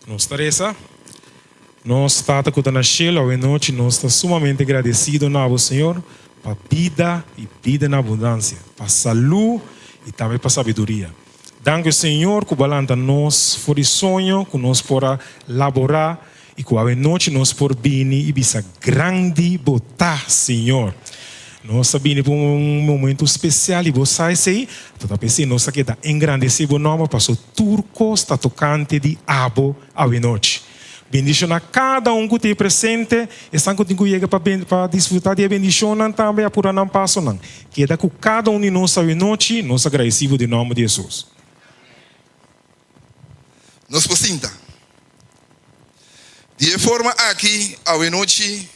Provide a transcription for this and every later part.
Nós Teresa, nós estamos com a Sheila hoje noite, nós estamos sumamente agradecidos ao Senhor para vida e vida na abundância, para saúde e também para sabedoria. Danke Senhor que balanta nós for o sonho que nós para laborar e que hoje noite nós por vir e bisa grande botar Senhor. Nós sabemos por momento especial e você sei, toda pessoa nós aqui está engrandecer o nome para o turco está tocante de abo a noite. Bendição a cada que tem presente, estão contigo para desfrutar de bendição também a pura não passo não. Queda com cada de nós a noite, nós agradecemos de nome de Jesus. Nos posinta. De forma aqui a noite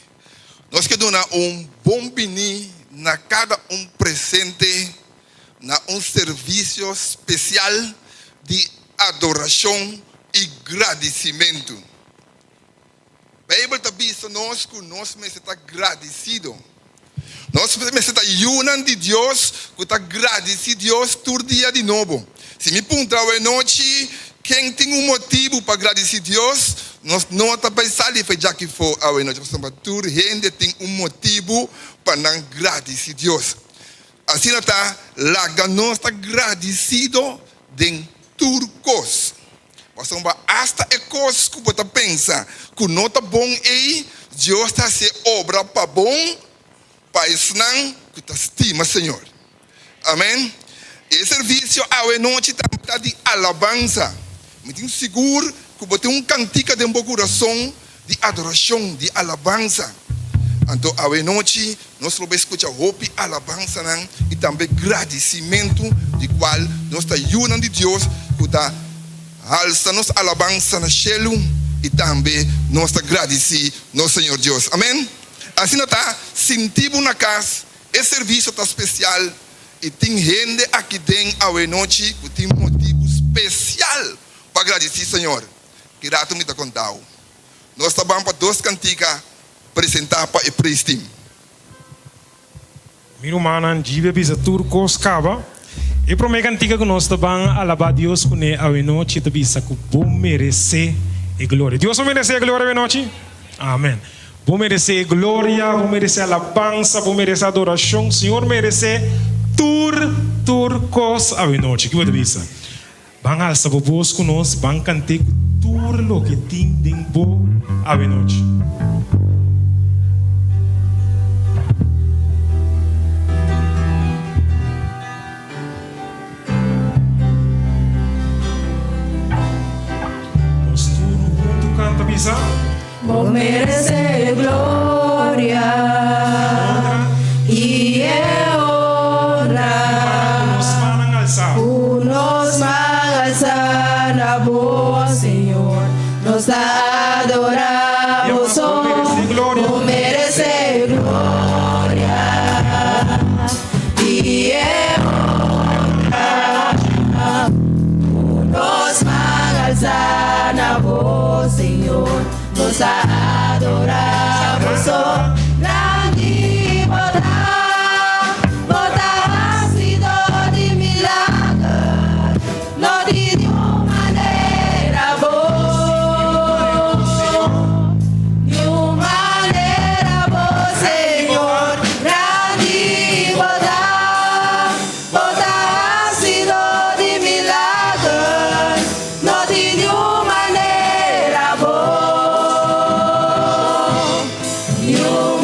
nós queremos dar bom bini na cada presente, na serviço especial de adoração e agradecimento. A Bíblia está dizendo nós que nós me está agradecido. Nós me está unando de Deus, que está agradecido Deus todo dia de novo. Se me perguntar a noite, quem tem motivo para agradecer Deus, nós não estamos pensando em já que for a noite. Toda gente tem motivo para não agradecer Deus. Assim está, nós está agradecido de turcos. Você hasta é coisa que você pensa que não está bom aí, Deus está se obra para bom, para isso não, que está estima, Senhor. Amém? E serviço a noite está de alabança. Me tenho seguro que você tem cantiga de meu coração de adoração, de alabança. Então, a noite, nós vamos escutar roupa, alabança e também agradecimento de qual nós estamos unindo de Deus, que está alça nossa alabança na cielo e também nós agradecemos nosso Senhor Deus. Amém? Assim está, sentimos na casa, esse serviço está especial e tem gente aqui dentro a noite que tem motivo especial para agradecer Senhor. Que rato me está contando. Nós estamos para duas cantigas apresentar para o prestim. Meu irmão, dive bisa turco scava. E para a cantiga que nós estamos a alabar Deus com a noite, te bisa que bom merecer e glória. Deus merece a glória a noite? Amém. Bom merecer glória, bom merecer alabança, bom merecer adoração. Senhor merece turcos a noite. Que você bisa? Bang alça o voz com nós, bang cantar tudo o que tem dentro a noite. Vos mereces gloria y honra. Unos van a alzar la voz, Señor. Nos adoramos. Vos mereces gloria y honra. Unos van a alzar la voz, Señor. Nos adoramos, oh, grande botar ha sido de milagre, no de maneira boa, de maneira boa, Senhor, grande botar ha sido de milagre, no de maneira boa. You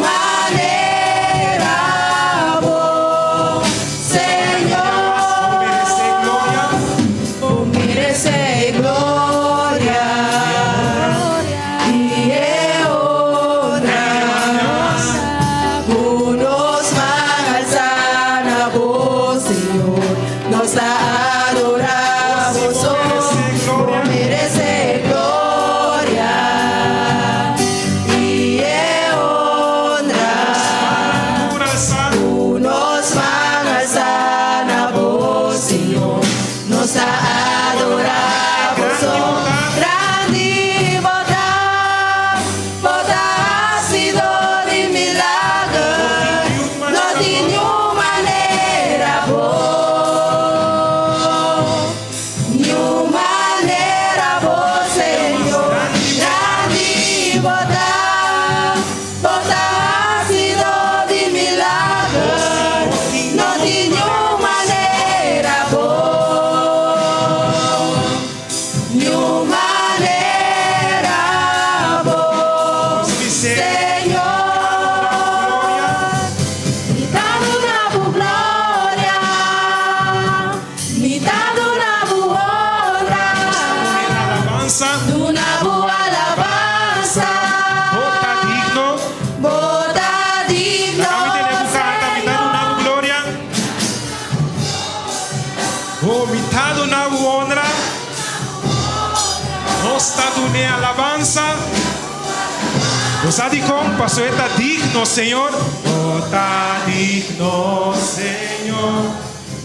Los adicom pasó está digno, Señor. Oh, está digno, Señor.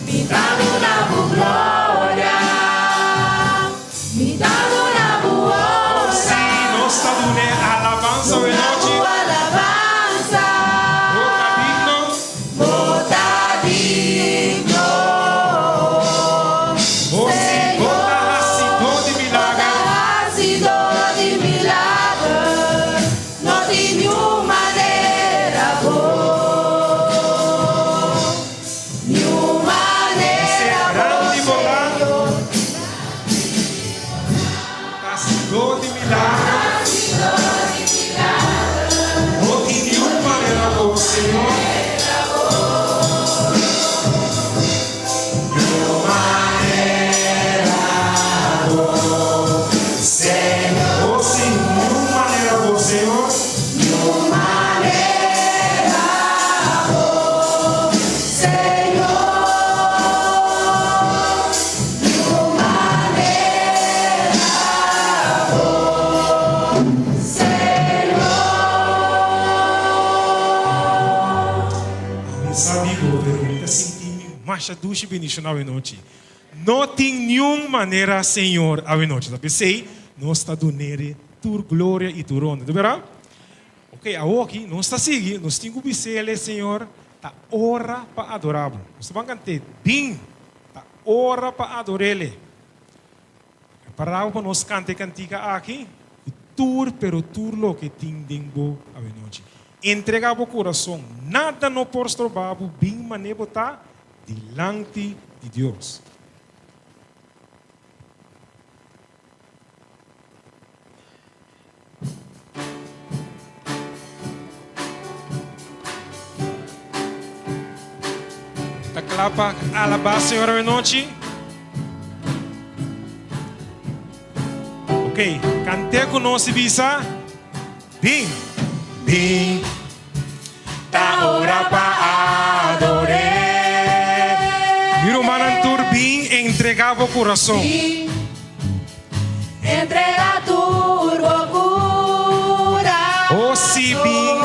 Me dando na bu glória, me dando na bu honra, Si no está dune alabanza hoy na noche. bu alabanza. Oh, está digno. Bota digno, Oh, si bota así todo de milagre. ha sido de milagre, não de nenhuma maneira boa, nenhuma maneira Grande boa, volar. Así todo de milagre. No de nenhuma maneira, oh Senhor. Oh, sim, de nenhuma maneira, oh Senhor. Amigo, pergunta sentindo marcha duche benicio na noite. Não tem nenhuma maneira, Senhor, a noite. Tá pensei, não está do nere, tur glória e tur honra. Verá? Ok, aqui não está seguindo, nós temos que ser, Senhor, tá hora para adorar. Nós vamos cantar bem, tá hora para adorar Ele. Para nós cantar cantiga aqui, tur, pero tur lo que tem dentro a noite. Entregar o coração, nada no posto babo, bem maneiro tá delante de Deus. Tá clapa, alabar, Senhor, a noite. Ok, cante conosco, visa. Bem, bem. Tá hora para adorar. Miro manantur bem, entregava o coração. entrega tu loucura. Oh, se bem,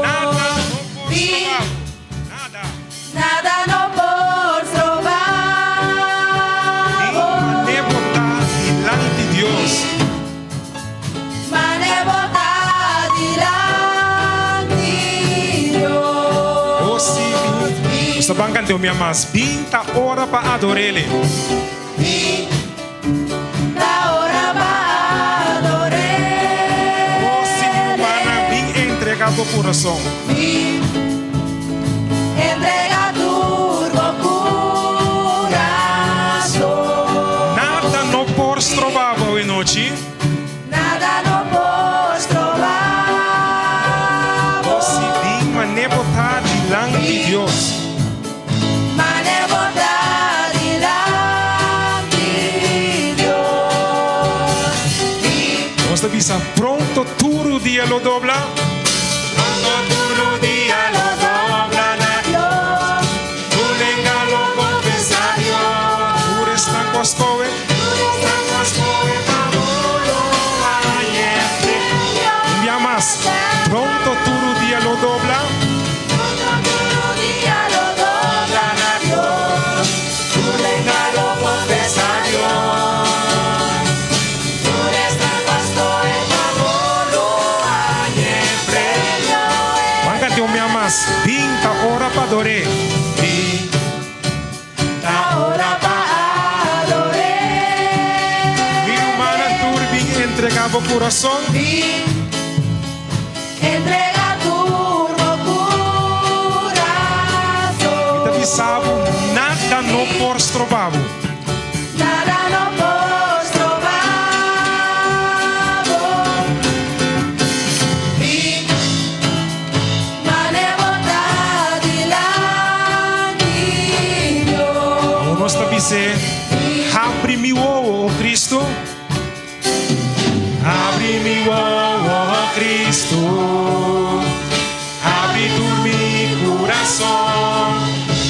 nada não posso Bem. falar. Nada. Nada não posso Bem, roubar. mané botar diante de Deus. Mané botar diante Deus. Oh, se bem. Você vai cantar o meu mais. Bem, tá hora para adorar Ele. Da hora para adorar. Oh, se mana bem, entregar o coração. Entrega tu coração. Nada não posso trovar hoje noite. Nada não posso trovar. Oh, se bem, mané botar diante de Deus. Mané botar diante Deus. Vamos a avisar pronto, todo dia lo dobla. Pronto, todo dia lo dobla. Tu venga lo confesario. Tu estás costoe. Un día más. Pronto, todo dia lo dobla. Tu venga lo confesario. Mángate un día más. Pinta hora para adorar. Mi humana turbin entregaba corazón. Entrega tu coração. Te avisava, nada não posso trovar. Nada não posso trovar. Mané botar diante Deus. Vamos te avisar, abre meu oh Cristo. Abre meu oh Cristo. Abre tu meu coração.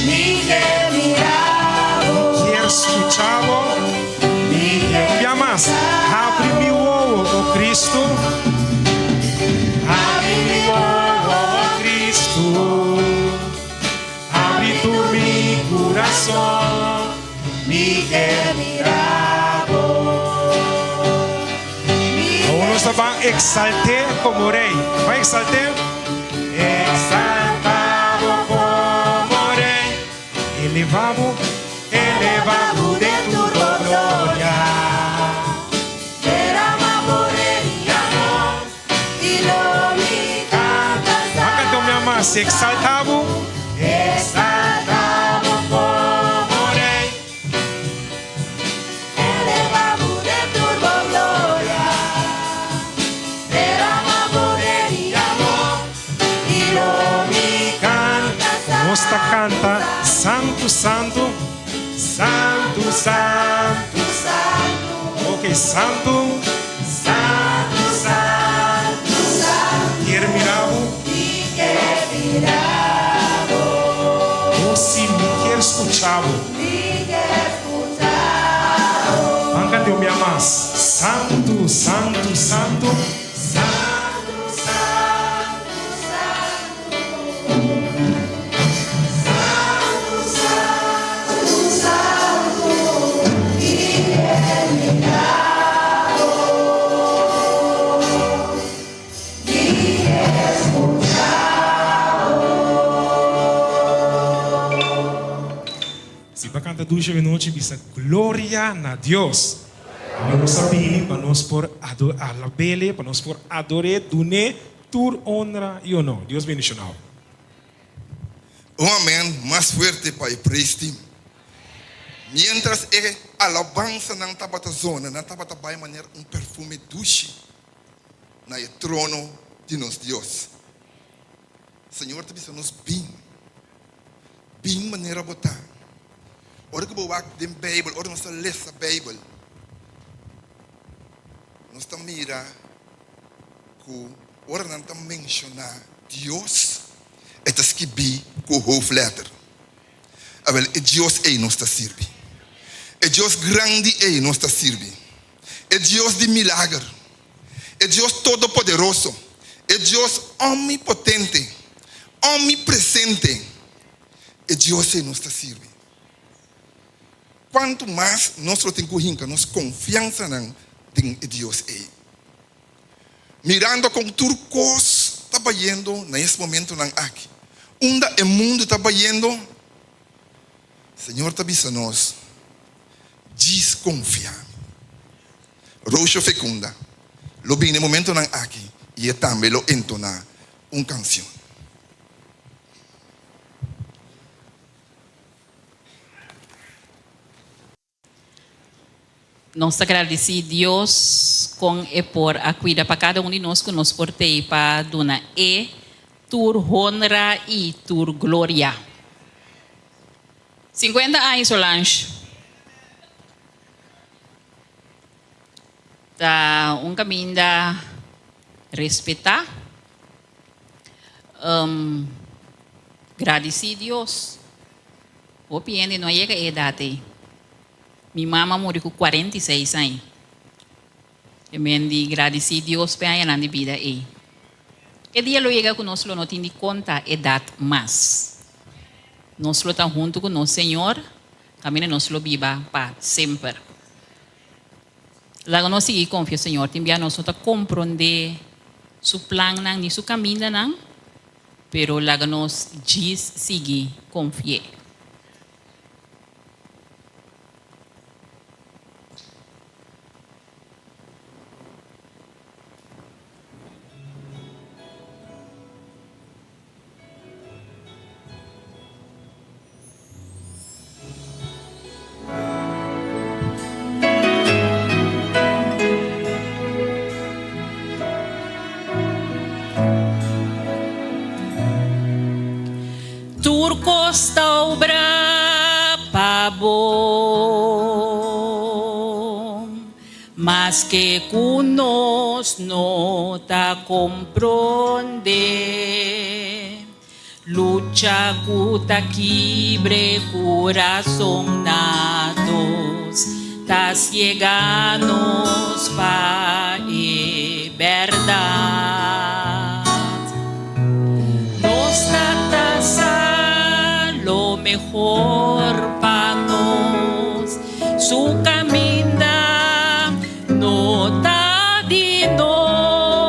Ninguém mirava. Quero escuchar-lo. E mais, abre meu oh Cristo. Abre exalté como rey. Vai exalté. Exaltado como rey. Elevado de tu gloria. Derramamos de mi amor y lo mi cantas. Canta me amar, se exaltado. Exaltamos como rey. elevamos de tu gloria. Derramamos de mi amor y lo mi cantas. Nossa canta, santo, santo, santo, santo, Santo, ok, santo, santo, santo, santo. terminado, Y que mirado, ou se me quer escuchado, y que escuchado. manca de me amas, santo, santo, santo, Santo, santo, santo, santo, santo, y que mirado, y se para cantar 2 minutos, bisa glória na Deus. Vamos saber, para nós por alabele, para nós por adorar, dune, tur honra e honor. Deus bendicional. Un amén más fuerte para el Cristo. Mientras alabanza na tabata zona, na tabata vai maneira perfume dulce na trono de nos Dios. Senhor, te bisa nos bem maneira botar. Ora que boa den Bible, ora nós lesa Bible. Nós tá mira que ora não tá mencionar Deus. Het is kibi com hoofdletter. Abel, é Deus é nos está sirvi. É Deus grande é nos está sirvi. É Deus de milagre. É Deus todo-poderoso. É Deus omnipotente, omnipresente. É Deus é nos está sirvi. Quanto mais nós temos nos confiança em Deus é. Mirando com turcos está yendo nesse momento aqui. Onde o mundo está yendo, Senhor está avisando nós, desconfiar. Roxo fecunda, lo vi no momento aqui e também lo entonar uma canção. Nós agradecemos a Deus com e por a cuidar para cada um de nós que nos portei para donar tur honra e tur glória. 50 anos Solange. Tá caminho da respeitar. Agradecer a Deus. O piende não chega a idade. Minha mãe morreu com 46 anos. Eu me agradeci a Deus pela minha vida. E dia lo chega conosco, não tem conta a idade mais. Nós estamos junto com o nosso Senhor, caminha nós lo viva para sempre. Lá nós seguimos confiar, Senhor, também nós estamos compreender seu plano e seu caminho, pero lá nós diz seguir confiar. Costa obra pa bom, mas que conosco não ta compreende. Lucha cuta quibre coração natos, ta cieganos pa e verdade. Nos lo mejor para nos, su camina no está de nos.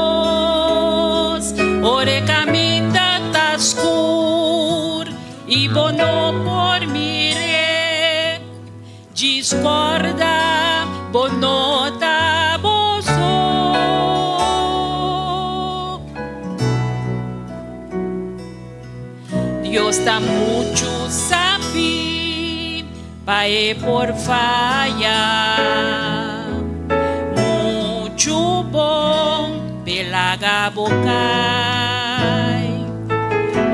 bono por mire, discorda, bonota, boso. Dios está mucho sabe, pae por fallar, mucho bom, pelaga bocai,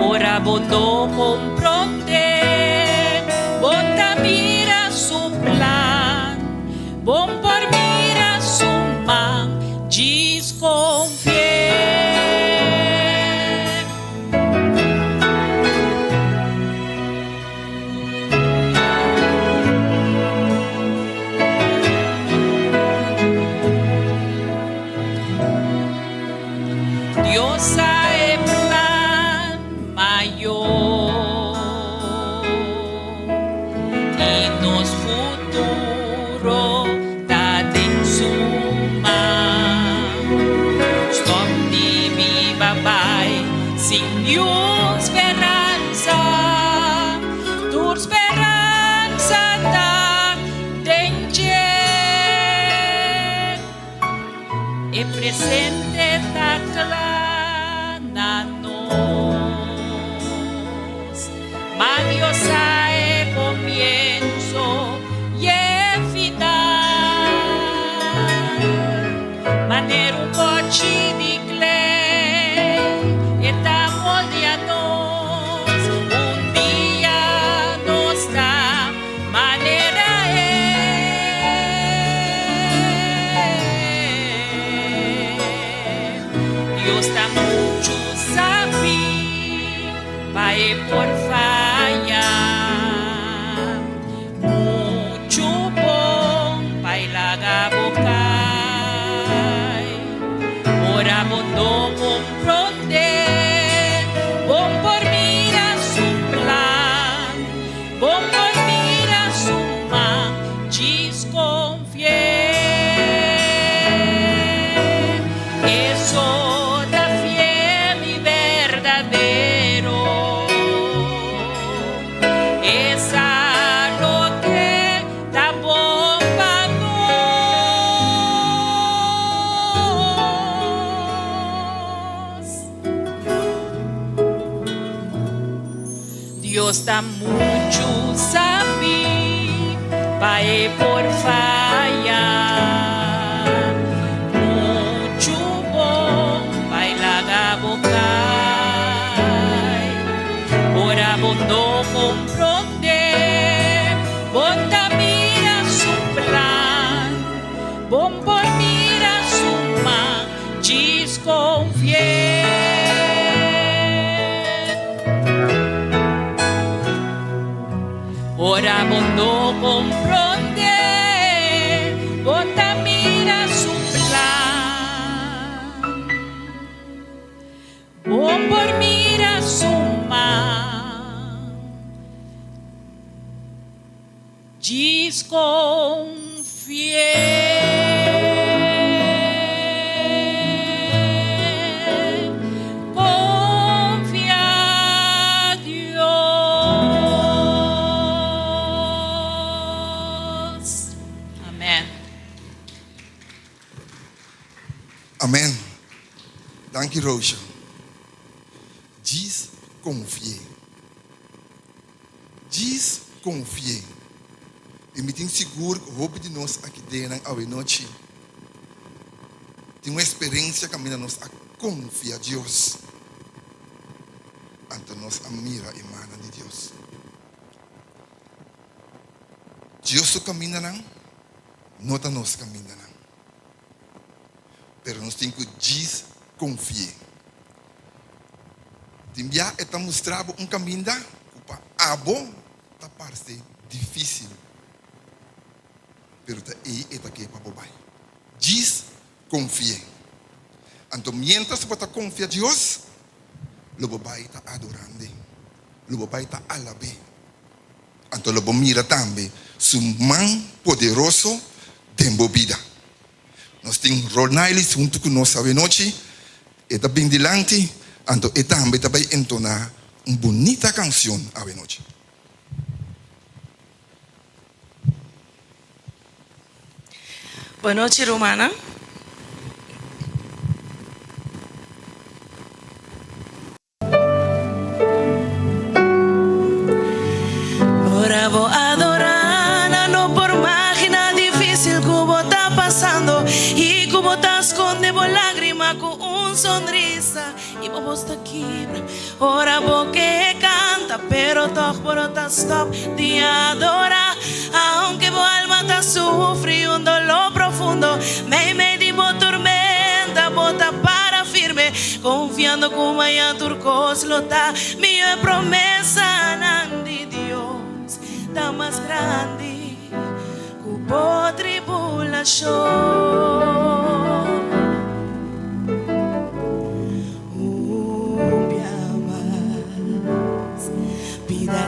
ora bono comprende, bota mira su plan, bom por mira su man, desconfie. Dios sabe plan mayor y nos futuro da en su mano. Stop de mi babai sin Dios esperanza, tu esperanza da dentro e presente da nos, ma Dios sabe comienzo y final, manera un coche de clay, estamos moldeados, un día nos da manera Dios está mucho sabe, pae por fallar, mucho bom, pae laga bocai, ora bono comprende, bom por mira su plan, bom por mira su man, desconfie. Eso da fiel y verdadero, esa lo que da bomba nos. Dios da mucho sabe, pae por fallar, mucho bom, pae laga bocai, ora bono comprende, bonda mira su plan, bom por mira su man, desconfie. Ora bono comprende, bonda mira su plan, bom por mira su man, desconfie, confía a Dios. Amén. Amen. Dank je, Roosje. Diz confie. Diz confie. E me tem seguro, roupa de nós aqui dentro, a noite. Tem uma experiência que a nós a confia a Deus. Ante nós a mira e mana de Deus. Deus só caminha não, não tá nós caminha não. Pero nós temos que desconfiar. Timbia está mostrando caminho da para abo tá parte difícil. Pero tá aí está aqui para bobai. Desconfiar. Então, mientras você confia em Deus, o bobai está adorando, o bobai está alabando. Então, o bobai mira também su mão poderoso de vida. Nós temos Ronailis junto com nós a noite, está bem delante, então também está vai entonar una bonita canción a noche. Boa noite, Romana. Ora vou adorar, não por máquina difícil como tá passando e como tá esconde por lágrima com sonrisa e vamos tá quebra. Ora vou que canta, pero toch por tá stop de adorar, aunque vou alma tá sufre un dolor profundo, me di tormenta, bota para firme, confiando como amanhã turcos lo tá, minha promessa de Dios, tá mais grande, cubo tribulação. Vida tá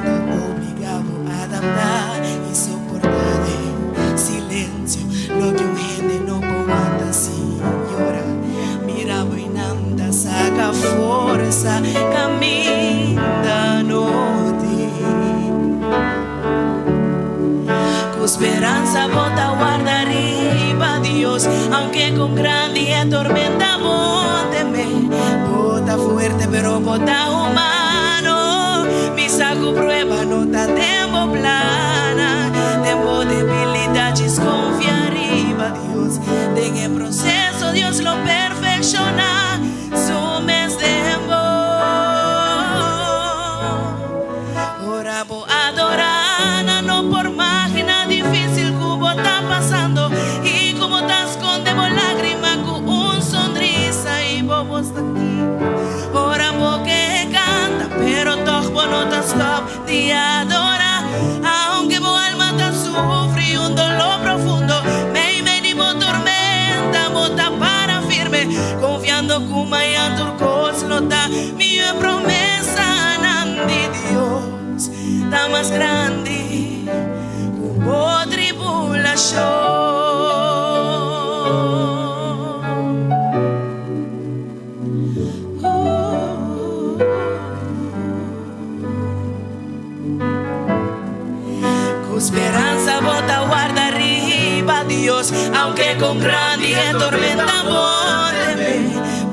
obrigado a adaptar e suportar em silêncio lo que gente não aguenta se llora. Mira boinanda, saca força, caminha no ti. Com esperança bota guarda arriba Dios, aunque con grande tormenta bóteme, bota fuerte pero bota humano, mi saco prueba no está tempo plana, tempo debilidad desconfia arriba Dios, en el proceso Dios lo perfecciona, su mes tempo, ora voy a adorar, no por máquina difícil como está pasando y como te esconde por lágrima con un sonrisa y vos aquí, ora porque canta pero todo no te stop de adorar, aunque vos alma te sufre un dolor profundo, me di tormenta, bota para firme, confiando que mañana turcos lo da, mi promesa de Dios, está más grande, hubo tribulación. Esperanza bota guarda arriba Dios, aunque con grande tormenta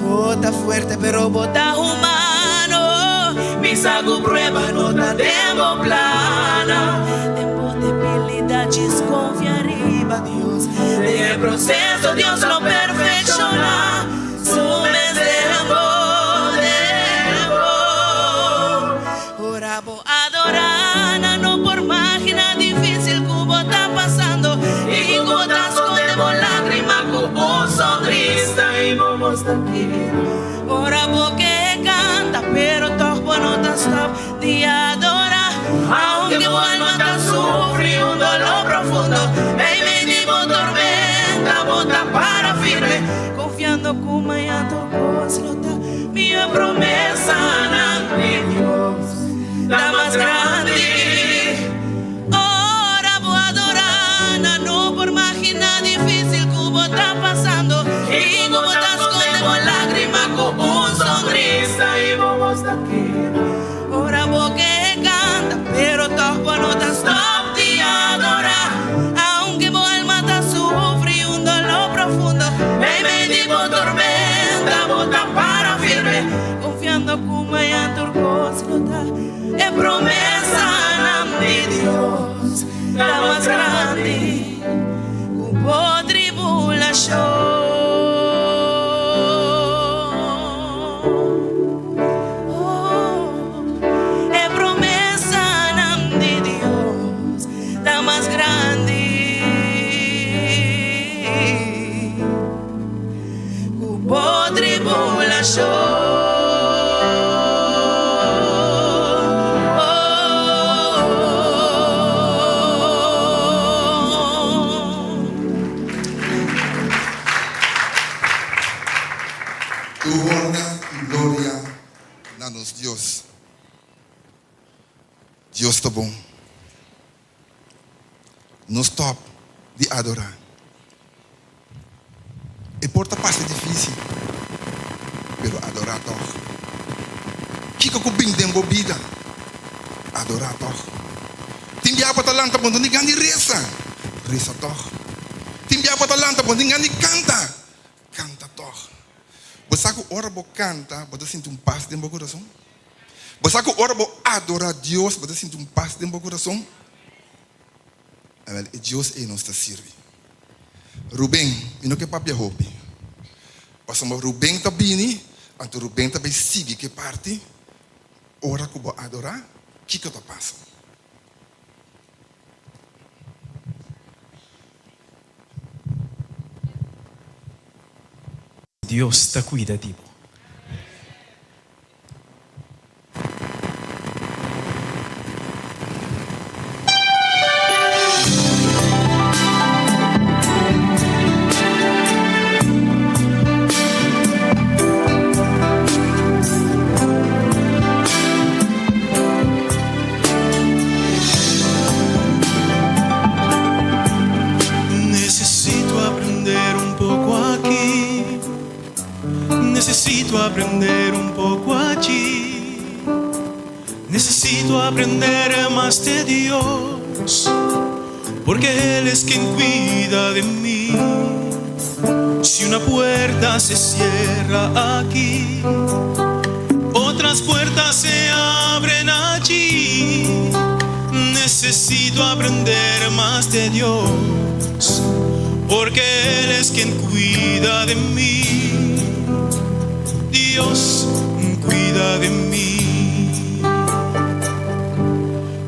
bota fuerte pero bota humano, mi saco prueba no está tempo plana, tempo debilidad desconfia arriba Dios, en el proceso Dios lo perfecciona, su mes ora voy a adorar, no por máquina difícil como está pasando y como está esconde por lágrima con sonrisa y vamos aquí, ora porque canta pero todo no te stop de adorar, aunque tu alma te sufre un dolor profundo, me di tormenta, bota para firme, confiando que mañana turcos lo da, mi promesa de Dios, la más grande, ora voy a adorar, no por máquina difícil como está pasando y como te esconde por lágrima con un sonrisa y vamos aquí, ora porque canta pero todo no te stop de adorar, aunque vos alma te sufre un dolor profundo, me di tormenta, bota para firme, confiando que mañana turcos lo da, es promesa de Dios, la más grande, hubo tribulación. Es promesa de Dios, la más grande, hubo tribulación. Tu honra y gloria, danos Dios. Dios está bom. No stop de adorar. E porta parte difícil, pero adorar toch. Kiko ko bingdem bo vida. Adorar toch. Timbia patalanta po ni gani resa. Resa toch. Timbia patalanta po ni gani canta. Canta toch. Bosaku ora bo canta, bodo sinto paz dentro do coração. Bosaku ora bo adorar Deus, bodo sinto paz dentro do coração. E Deus é nos serve. Rubem, e não que papia hopi. Passamos Rubem tabini, anto Rubem também sigue que parte. Ora que bo adorar, que tá passa. Dios te cuida de ti. Necesito aprender un poco aquí. Necesito aprender un poco allí. Necesito aprender más de Dios, porque Él es quien cuida de mí. Si una puerta se cierra aquí, otras puertas se abren allí. Necesito aprender más de Dios, porque Él es quien cuida de mí. Dios cuida de mí.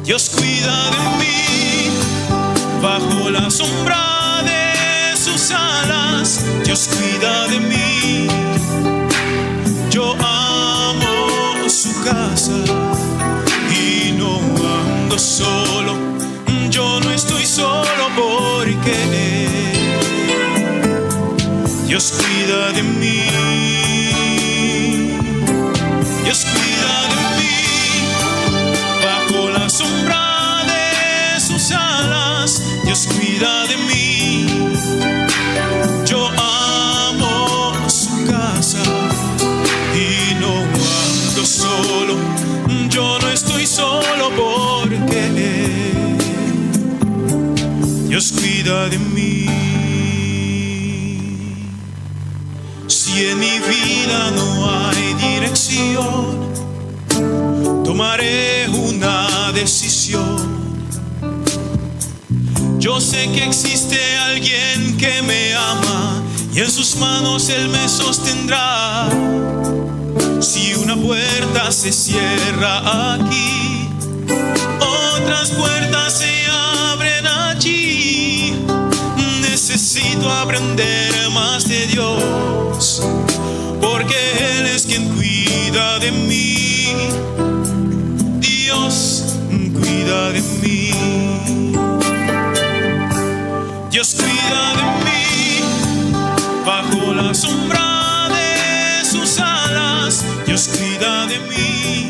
Dios cuida de mí. Bajo la sombra de sus alas, Dios cuida de mí. Yo amo su casa y no ando solo. Yo no estoy solo porque Dios cuida de mí. Dios cuida de mí, bajo la sombra de sus alas, Dios cuida de mí. Yo amo su casa y no ando solo. Yo no estoy solo porque Dios cuida de mí. Si en mi vida no hay dirección, tomaré una decisión. Yo sé que existe alguien que me ama y en sus manos Él me sostendrá. Si una puerta se cierra aquí, otras puertas se abren allí. Necesito aprender más de Dios, porque Él es quien cuida de mí. Dios cuida de mí. Dios cuida de mí. Bajo la sombra de sus alas, Dios cuida de mí.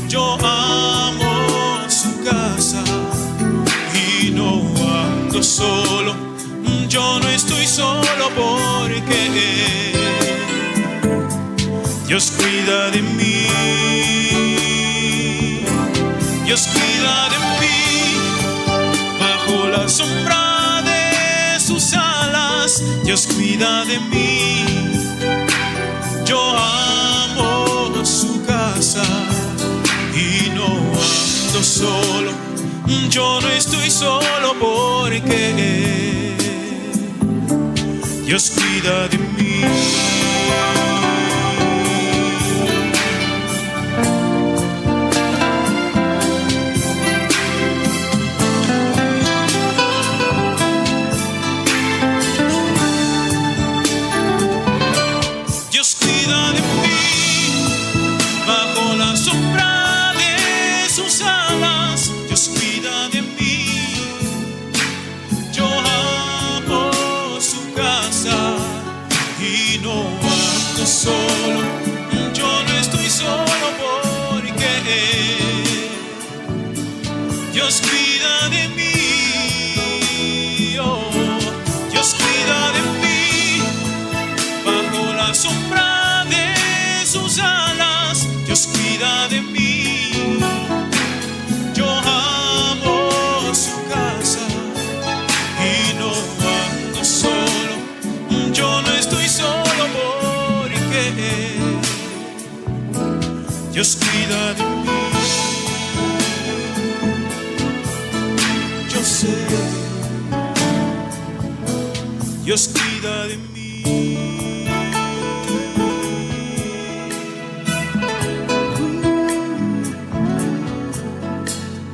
Yo amo su casa y no ando solo. Yo no estoy solo porque Dios cuida de mí. Dios cuida de mí. Bajo la sombra de sus alas, Dios cuida de mí. Yo amo su casa y no ando solo. Yo no estoy solo porque Dios cuida de mí. Dios cuida de mí. Bajo la sombra de sus alas, Dios cuida de mí. Yo amo su casa y no ando solo. Yo no estoy solo porque Dios cuida de mí. Oh, Dios cuida de mí. Bajo la sombra de sus alas, cuida de mí. Yo amo su casa y no ando solo. Yo no estoy solo porque Dios cuida de mí. Yo sé, Dios cuida de mí.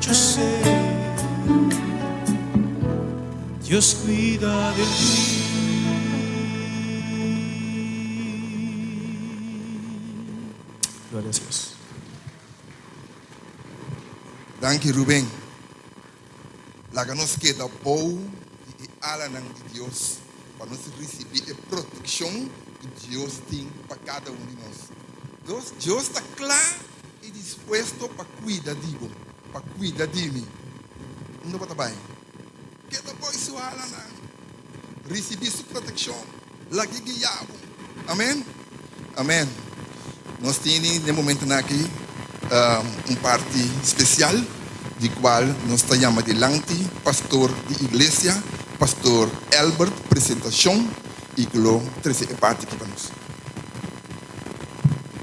Yo sé, Dios cuida de mí. Glória a Deus. Dank je, Ruben. Laga nos queda bom e ala nang de Deus para nós receber a proteção que Deus tem para cada um de nós. Deus está claro e disposto para cuidar de você, para cuidar de mim. Não vai bem. Queda bom isso ala nang receber sua proteção. Lagi guiado. Amém. Amém. Nós temos no momento aqui parte especial, de qual nós chamamos delante pastor de igreja, pastor Albert, apresentação e glória a parte aqui para nós.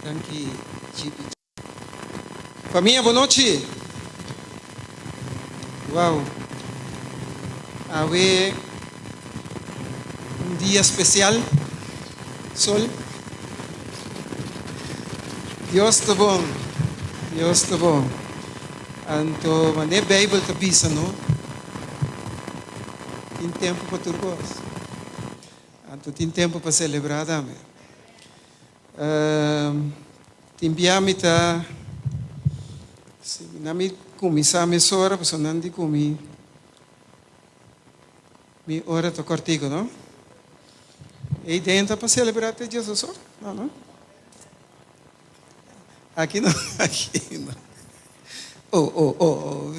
Danke, Chibi. Família, boa noite. Uau. Hoje dia especial. Sol. Deus está bom. Deus está bom. Anto, mané Bible está bisa, no? Tem tempo para turcos. Anto, tem tempo para celebrar, dame. Timbiami ta, se nami kumi sa me sora, paso nandi kumi, mi ora to cortico, no? E dentro para celebrar te Jesus, não, não? Aqui não, aqui não.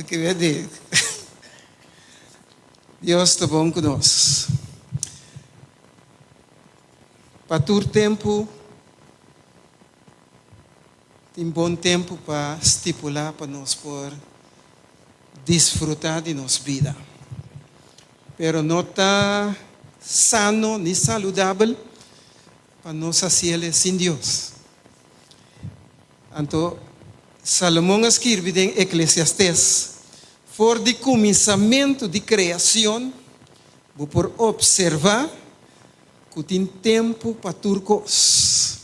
Que verdade. Deus está bom conosco. Para todo tempo, tem bom tempo para estipular para nós por desfrutar de nossa vida. Pero não está sano nem saudável para nós fazer sem Deus. Então, Salomão escreve em Eclesiastes: for de começamento de criação, vou por observar que tem tempo para turcos.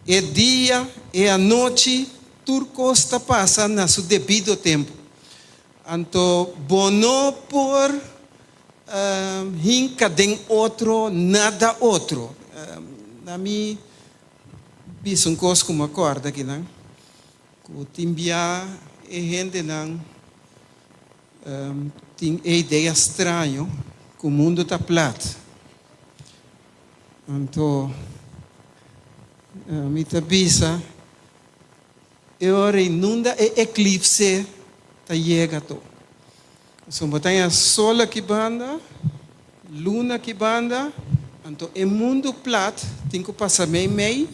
É dia e a noite, turcos está passando no seu devido tempo. Então, bono por hincadem outro, nada outro. Na minha bis um coisa como acorda aqui, não? Que timbia e gente não tem ideia estranha que o mundo está plato. Então, me tá bisa e ora inunda e eclipse tá chega to. So botanha sol aqui banda, luna aqui banda, então o mundo plato tem que passar meio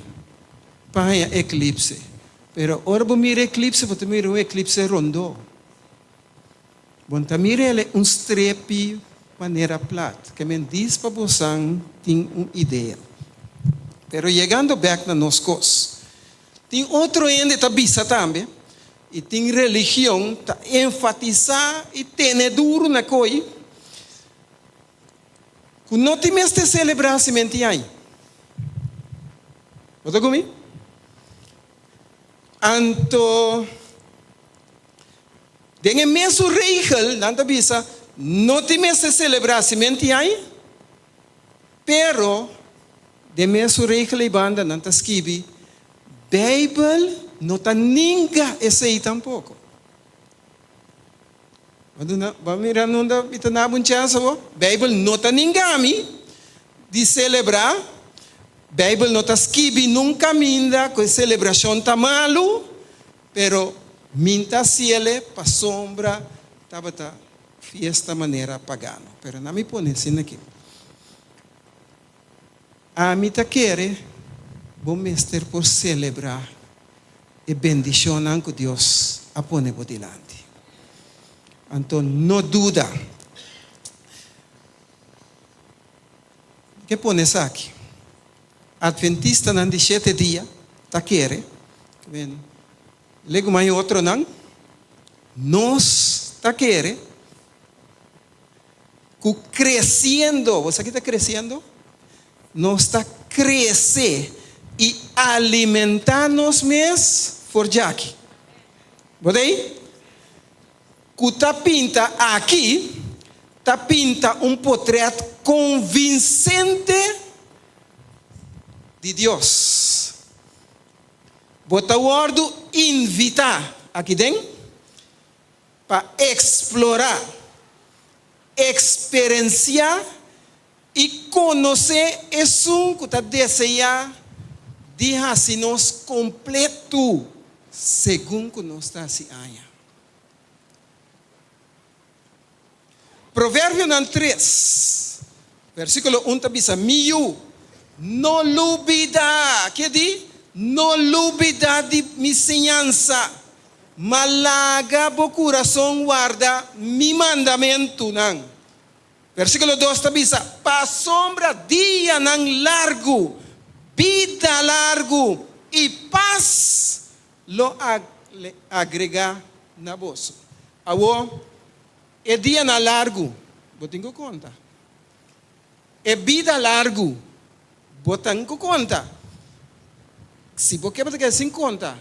para eclipse. Pero ora bo mira eclipse, bo mira um eclipse rondo. Bom mira ele strepi maneira plata, que men diz para você tem uma ideia. Pero chegando back na nos cos, tem outro ende tá bisa também, e tem religião tá enfatizar e ter duro na coi. Que não tem mais de celebrar semente aí. Você comigo? Anto, dengan mesmo regel, nanta bisa, não tem mais de celebrar semente aí, pero de mesmo regel e banda nanta escrevi, Bible não tá ninguém esse aí tampouco. Vamos mirar nunda itanabun chance wo, Bible não tá ninguém de celebrar. Bible não está escrito nunca minda com celebração tá malo, pero minta ciele pa sombra tabata fiesta maneira pagano. Pero não me põe assim aqui. A mim tá querer bom mestre por celebrar e bendición que Dios ha pone por delante. Entonces, no duda. ¿Qué pones aquí? Adventista nan de 7 días, ta quiere. Lego mais outro não. Nós ta quiere. Crescendo. Você que está crescendo? Nós está crescer e alimentar-nos mesmo por Jackie. Botei? Cuta pinta aqui, tá pinta portreto convincente de Deus. Bota o ordo invitar aqui dentro para explorar, experienciar e conhecer isso que está desejando de nos completo segundo que nós está se aia. Provérbio 3, versículo 1 tabisa, miu, no lubida, que diz? No lubida de mi enseñanza, malaga bo coração guarda mi mandamento nan. Versículo 2 tabisa, pa sombra dia nan largo, vida largo e paz lo agrega na bolsa. Awo, é dia na largo, botinho conta. É vida largo, botinho conta. Se você quer sem conta,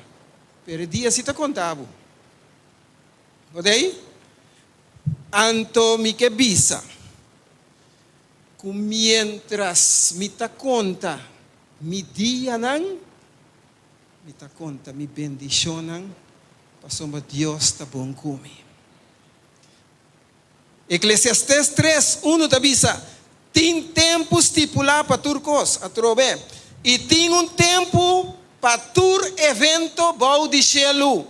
pero dia se está contado. Podei? Anto mi que bisa, que mientras me ta conta, mi dia nan, me ta conta, mi bendición nan, pasamos Dios ta bom comigo. Eclesiastes 3, 1 te avisa, tem tempo estipulado para turcos, a trove, e tem tempo para tur evento bom de cielo.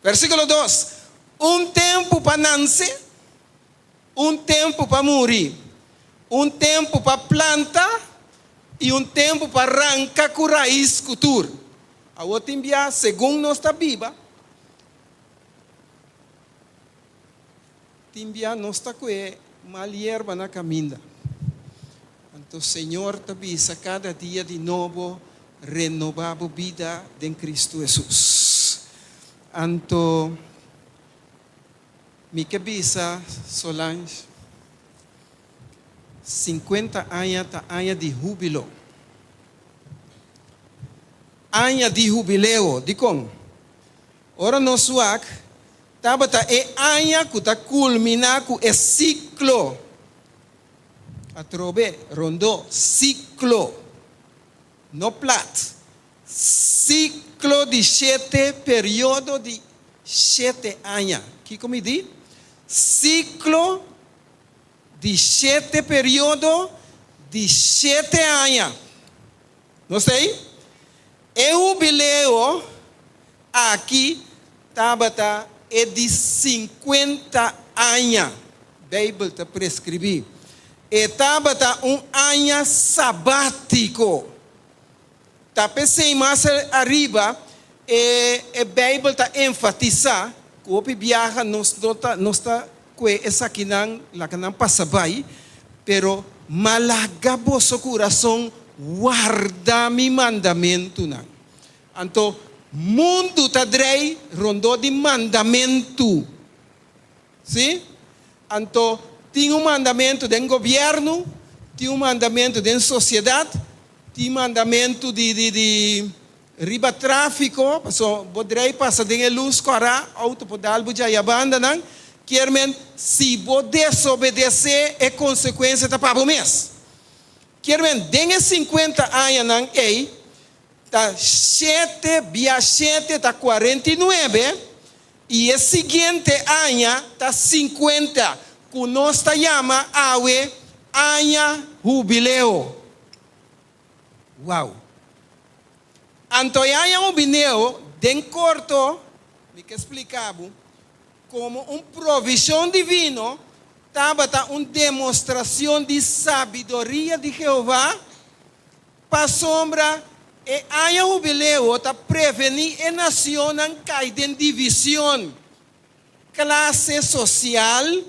Versículo 2, tempo para nascer, tempo para morrer, tempo para plantar e tempo para arrancar com raiz cultura. A outra enviar, segundo nossa Bíblia, Timbia não está com mal hierba na caminha. Então, o Senhor te avisa cada dia de novo renovar a vida em Cristo Jesus. Então, me que avisa Solange, 50 anos de júbilo. Anos de jubileu, de como? Ora no suac, tabata anya que está culminar com esse ciclo. A trove, rondou, ciclo. No plat. Ciclo de 7 período de 7 anos. Que como diz? Ciclo de 7 período de 7 anos. Não sei? E o jubileu aqui tabata é de 50 anos. A Bíblia está prescrevendo. Estava ano sabático. Está pensando mais arriba, a Bíblia está enfatizando que o viaja não está com essa que não passa bem, pero malaga vosso coração guarda mi mandamento. Então, mundo está drei rondou de mandamento. Sim? Então, tem mandamento do governo, tem mandamento da sociedade, tem mandamento de riba tráfico, podrei passar de luz, correr, auto podal, buja e banda, não? Querem, se você desobedecer, é consequência da para o mês. Querem, dengue 50 anos, não? Tá 7, via 7, tá 49, e o seguinte ano, tá 50, que nós está chama awe ano jubileu. Uau! Então, ano jubileu, den corto, me que explicava, como provisão divina, estava uma demonstração de sabedoria de Jeová, para sombra E año jubileo ta prevenir a nación en caída en división, clase social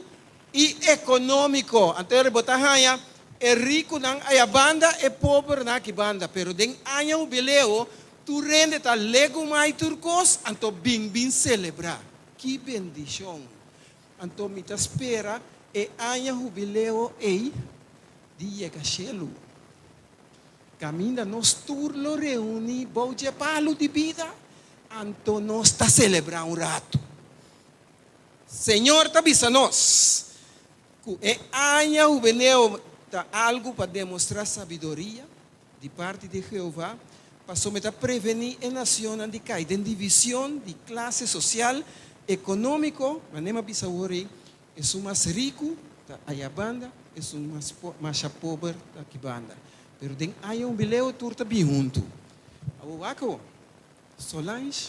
y económico. Entonces, botahaya, el rico nan aya banda, el pobre nan ki banda. Pero den año jubileo, tu rende ta legumai turcos, anto bin celebrar. Que bendición. Anto mita espera, e año jubileo ei, dia cachelo. Caminda nos turlo reúne, bouje palo de vida, anto nos está celebrando un rato. Senhor, avisa-nos que é año jubileo tá algo para demonstrar sabedoria de parte de Jeová, para somente prevenir a nação de cair de divisão de classe social, econômico, mas nem avisa hoje, é o mais rico da a banda, é o mais pobre da banda. Pero den año jubileo turta bem junto. Abuaco, Solange,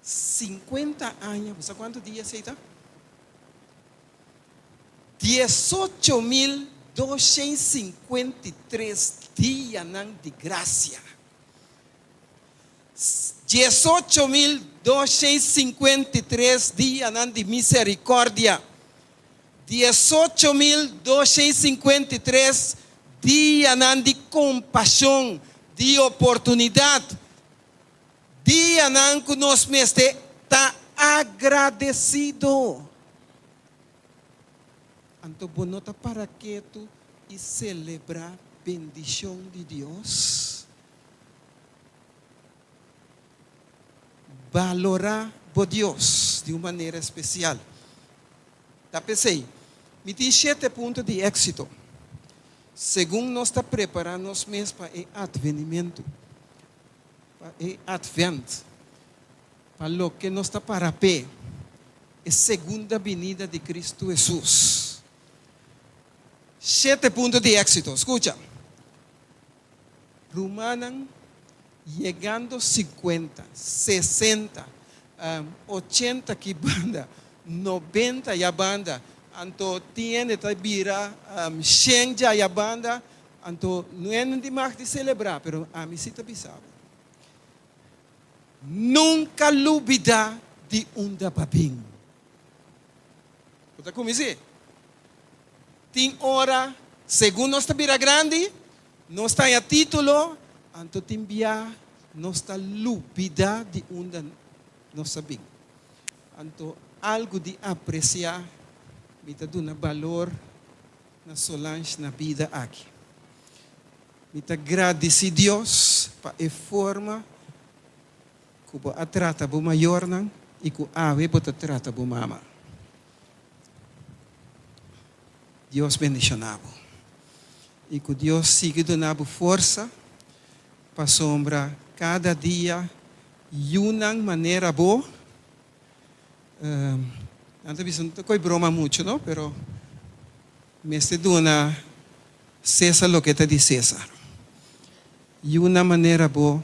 50 años, ¿sabe cuántos días se está? 18.253 días de gracia. 18.253 días de misericordia. 18.253 días de compasión, de oportunidad. Dia nan que nos está agradecido. Anto bonota para que tu e celebrar bendição de Deus. Valorar por Deus de uma maneira especial. Tá pensei, me tem 7 pontos de êxito. Segundo nós está preparando nós mesmos para o advenimento. É advento, para o que nos está para pé, é segunda vinda de Cristo Jesus. 7 pontos de éxito, escucha. Rumanan, chegando 50, 60, 80 que banda, 90 ya banda, anto tiene tabira, 100 ya banda, anto não é de mais de celebrar, pero a mim se está bisado. Nunca lubida de unda babing. Você como dizer? Tem hora, segundo nós está grande, não está a título, anto timbia, não está lubida de unda nós sabing. Anto algo de apreciar, me está dando valor na Solange na vida aqui. Me está agradecer Deus para a forma que a trata bo maior nan e que a ave bota trata bo mama. Deus bendicionado. E que Deus siga dando força para sombra cada dia e uma maneira boa. Antes não coi broma muito, não? Pero me se dona César lo que te dice César. E uma maneira boa.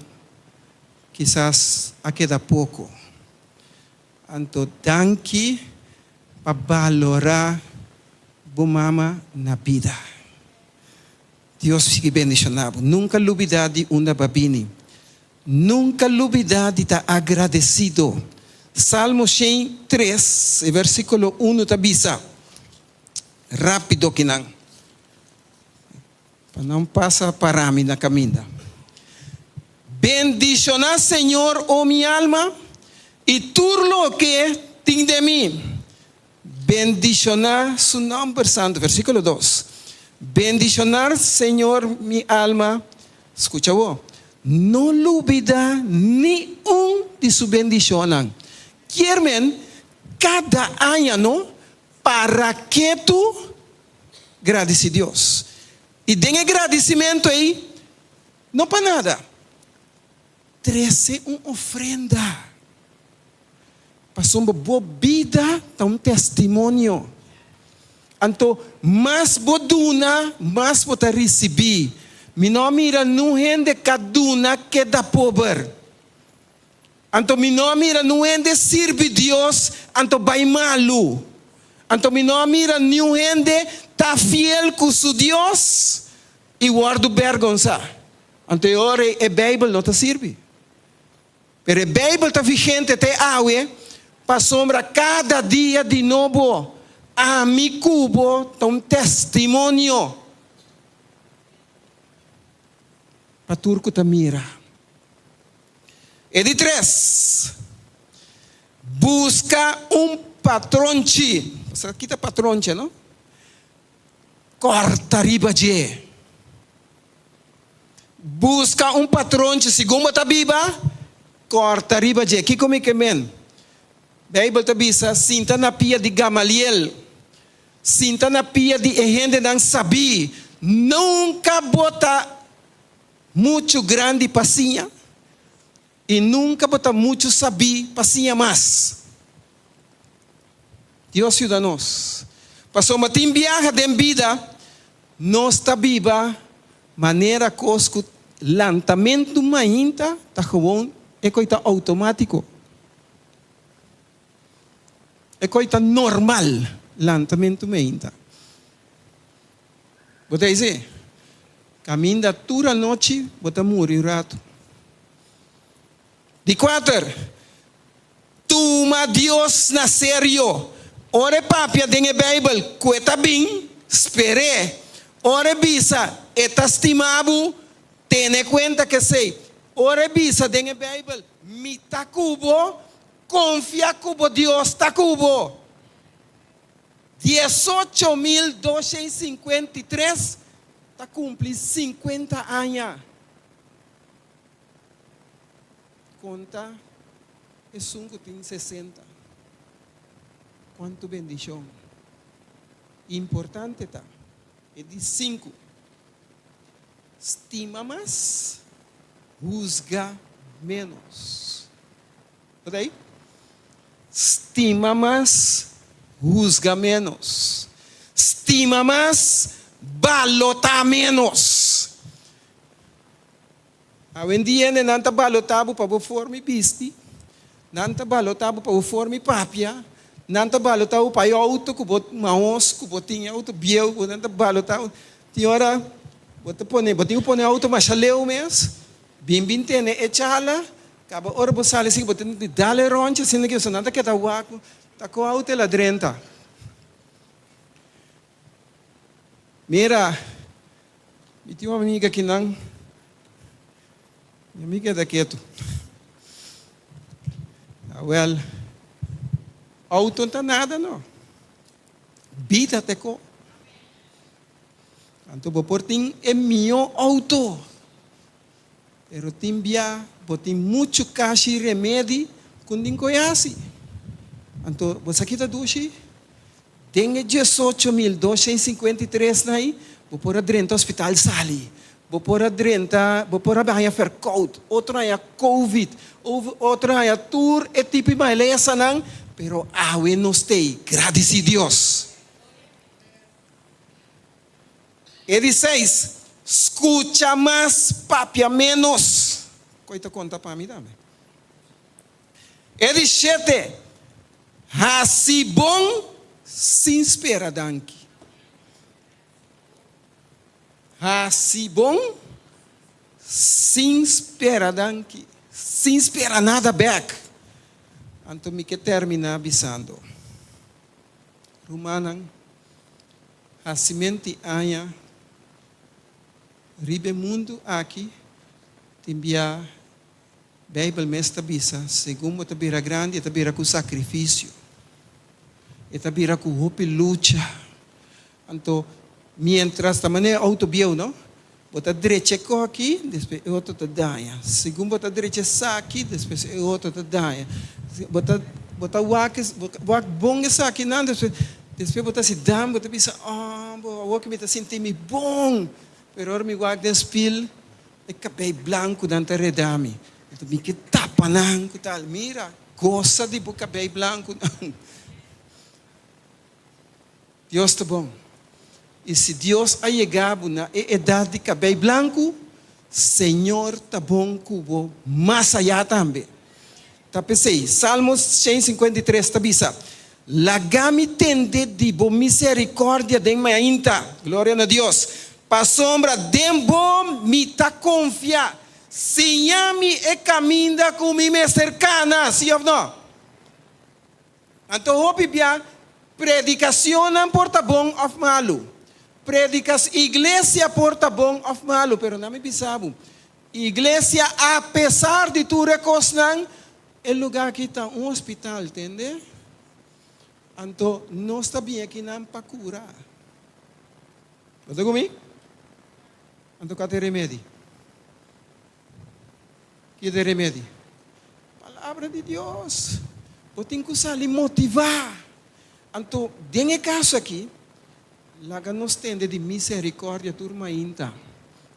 Quizás a queda pouco. Anto danke para valorar bomama na vida. Deus fique bendicionado. Nunca lubida de uma babini. Nunca lubida de estar agradecido. Salmo 103, versículo 1 tabisa. Rápido que não. Para não passar para mim na caminha. Bendicionar, Senhor, oh mi alma, y todo lo que tiene de mí. Bendicionar su nombre santo. Versículo 2. Bendicionar, Senhor, mi alma. Escucha vos. No olvida ni un de su bendición. Quieren cada año, ¿no? Para que tú agradece a Dios. Y den agradecimiento ahí, no para nada. 13 uma ofrenda. Passou uma boa vida, um testemunho. Então, mais boduna, mais você receber. Me não mira não rende caduna que da pobre. Então, me não mira não rende serve Deus, então vai malu. Então, me não mira não rende tá fiel com seu Deus e guarda vergonha. Anteriore a Bíblia não te serve. Pero a Bíblia está vigente até hoje, para sombra cada dia de novo. A mi cubo está testemunho. Para turco te mira. E de 3. Busca patronche. Aqui está patronche, não? Corta riba de. Busca patronche, segundo a Bíblia, corta riba de. Que como que men? Bíblia te bisa, sinta na pia de Gamaliel. Sinta na pia de gente não sabi. Nunca bota muito grande pacinha. E nunca bota muito sabi pacinha mais. Deus ajuda-nos. Passou uma viagem de vida, nós está viva, maneira cosco, lançamento mainta, está gewoon, é coisa automático. É coisa normal, lançamento mainta. Bota dizer, caminha toda a noite, bota morrer um rato. De 4, toma Deus na sério. Ore papia dengue Bible, cueta bem, espere. Ore bisa, eta estimado, tene cuenta que sei. Ore bisa dengue Bible, mita cubo, confia cubo Dios ta cubo. 18.253 ta cumplir 50 años. Conta, es un que tiene 60. Quanto bendição. Importante tá. É de 5. Estima mais, juzga menos. Por aí? Estima mais, juzga menos. Estima mais, balota menos. Hoje em dia, não está balotado para o forma bisti. Não está balotado para o forma papia. Nanta balotau pai auto ku bot maos ku botinha auto biel ku nanta balotau ti ora botinho pone auto mas chaleu mes bim tene echala caba ora bosale sig botin de dale ronche sin que sonanta que ta waco ta co auto la drenta. Mira mi tia amiga que não minha amiga da quieto. Well, auto não está nada, não. Vida te co. Anto boporting é meu auto. Pero timbia botin muito cash remédio com din conhece. Anto você aqui tá dushi. Tem 18.253 naí. Vou pôr a drenta hospital sali. Vou pôr a drenta, vou pôr a bahia fercout. Outra é COVID. Outra é tour e tipo mais lesa não. Pero awe no stay, gracias a Dios. E 16, escucha más, papia menos. Coita conta para mim também. E 17, assim bom, sem espera danke. Assim bom, sem espera danke. Sem espera nada back. Anto mi que termina avisando. Rumanan, hasimenti aya, ribe mundo aqui, timbia, Bíblia mesta bisa, segundo tabira grande, tabira com sacrifício, tabira com hopi lucha. Anto, mientras tamane autobio, não? Bota direita aqui, depois outro te daia. Segundo bota direita aqui, depois outro te daia. Bota wak bom essa aqui não, depois bota se dam, bota bisa, wak me tá sentindo bom. Pero ora me wak despil, é cabelo branco dentro redami. Então me que tapa não, tal, mira, gosta de bo cabelo branco não. Deus tá bom. E se Deus ha chegado na idade de cabelo branco, Senhor tá bom cubo, mais allá também. Tá pensei, Salmos 153 tá bisa. Lagami tende de bo misericórdia de mainta, glória a Deus, Pa sombra dembo mi ta confia. Sinyami e caminda com mi me cercana, sim ou não? Então, hopi bia, predicação não porta bom of malu. Iglesia porta bom of malu, pero não me bisabo. Iglesia, apesar de tu recosnan, el lugar que está hospital, entende? Então, não está bem aqui não para curar. Está comigo? Então, cadê remédio? Que de remédio? Palavra de Deus. Eu tenho que usar e motivar. Então, tem caso aqui, lá que nos tende de misericórdia, turma inta.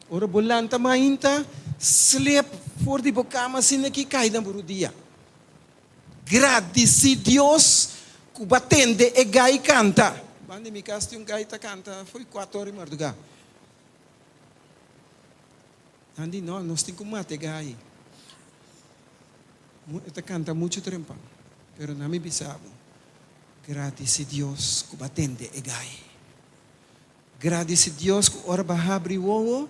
Ora, bolanta mainta, sleep for de bocama, sina que cai na dia. Gradeci Deus, que batende e gai canta. Bande mi caso, gai ta canta, foi 4 horas de madrugada. Andi, não, nós temos que matar gai. Esta canta muito tempo, pero não me bisabo. Graças a Deus que batende e gai. Graças a Deus que ora bahabri wo,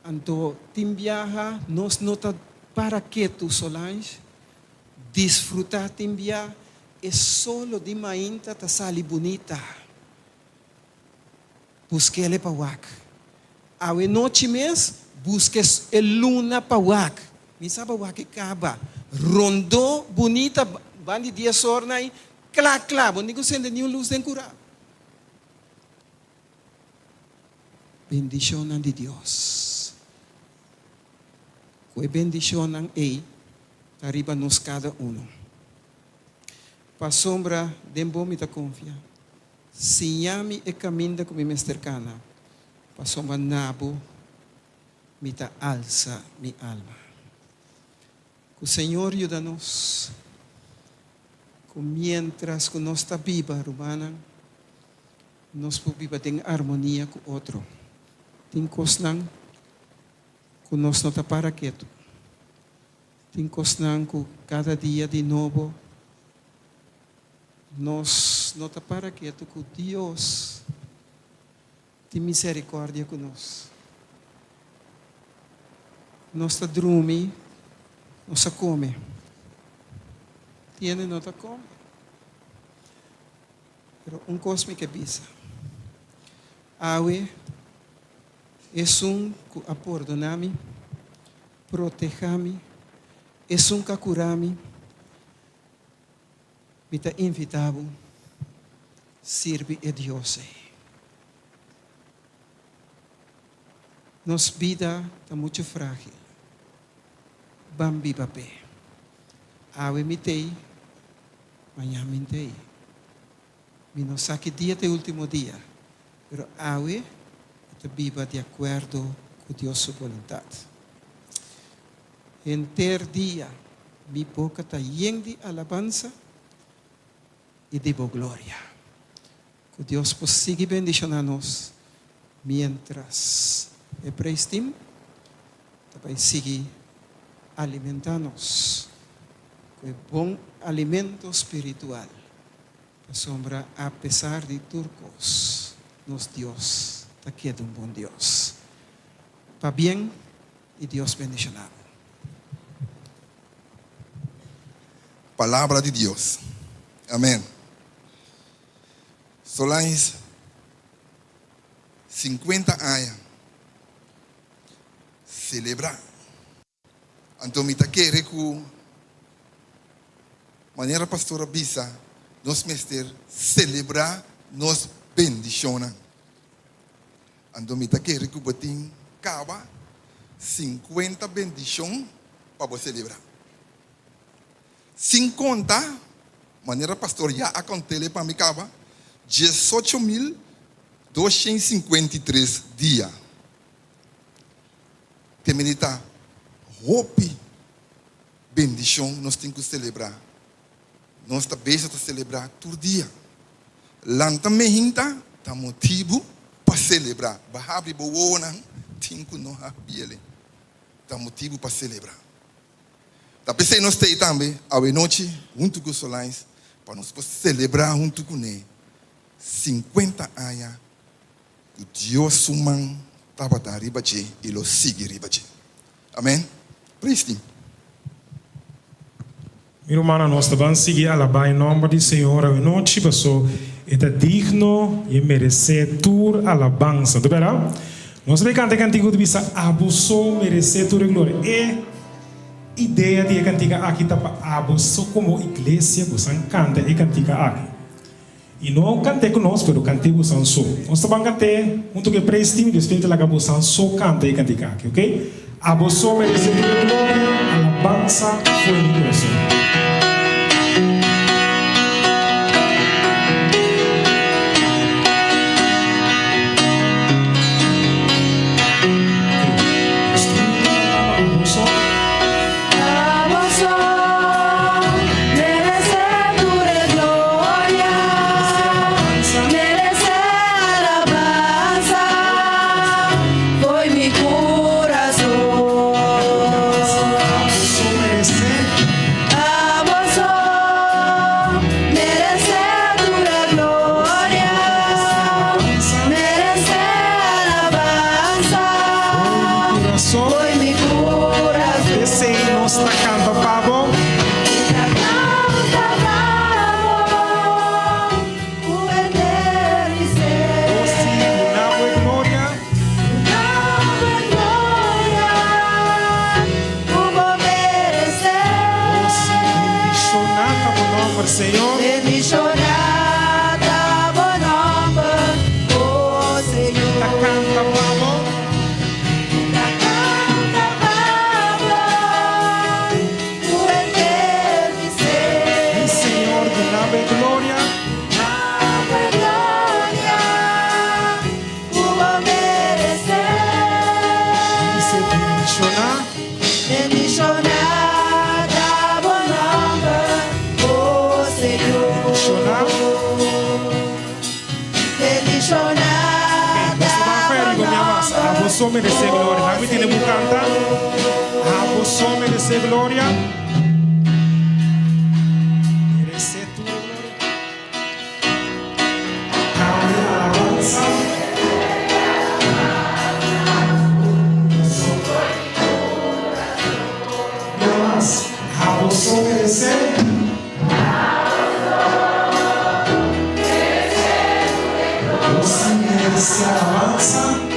anto timbiaha nos nota para que tu solange disfrutar timbia é solo de mainta ta sali bonita. Busquele pa wak. Awe noite mes busques el luna pa wak. Mi sabe wak acaba. Rondou bonita, bandi dia sornai, clac, bonde que sende nenhum luz de curar. Bendição de Deus. Que bendição ei, arriba nos cada um. Pa sombra, dembo me ta confia. Sinyami e caminda com mi cercana. Pa sombra nabo, me ta alça mi alma. Que o Senhor ajuda-nos, que mientras que nós está viva, romana, nós podemos ter harmonia com o outro. Tem coisas que nós não está para quieto. Tem coisas que cada dia de novo, nós não está para quieto, que Deus tem misericórdia conosco. Nós está dormindo, nós come. Tiene nota come. Pero un cosme que visa. Awe es un que apordonami, protejami, es un que curami, me ta invitavo, sirve a Dios. Nos vida está muito frágil. Bambi papé. Awe mitei, amanhã mitei. Me não sabe que dia é o último dia. Pero awe está viva de acordo com Deus sua vontade. En ter dia, mi boca está llena de alabanza e de glória. Que Deus possa bendicionar-nos mientras prestim, também seguir alimentar-nos com bom alimento espiritual. A sombra, apesar de turcos, nos Deus está quieto um bom Deus. Para bem e Deus bendicionado. Palavra de Deus. Amém. Solange 50 anos celebrar. Então, me quero que maneira pastora Bisa nos mestre celebrar nos bendicionar. Então, me quero que botem cava 50 bendição para você celebrar. 50, maneira pastor já aconteceu para mim cava 18.253 dias. Que medita hope bendição nós temos que celebrar. Nós está bem a celebrar todo dia. Lanta mehinta tá motivo para celebrar. Bahabi boona tinku no habiele. Tá motivo para celebrar. Tá pensei nós tem também a noite junto com Solange para nós celebrar junto com ele 50 anos que Deus suman tabata ribache e lo sigue ribache. Amém? Praise Him. Meu irmão, nós vamos seguir a alabar em nome do Senhor. A noite passou, é digno e merecer toda alabança. Tá vendo? Nós vamos cantar cantigo de bisa abusou merecer toda glória. É ideia de cantiga aqui tá para abusou como igreja, você canta e cantiga aqui. E não cantei conosco, mas cantei o sanso. Nós vamos cantar junto com o presidente do Espírito lá o sanso canta e cantiga aqui, ok? Abusou merecer toda glória, alabança foi no coração. Abusou merecer glória. Não me tem que cantar. Abusou merecer glória. Merecer tua glória. Alabança. Abusou merecer. Você merece alabança.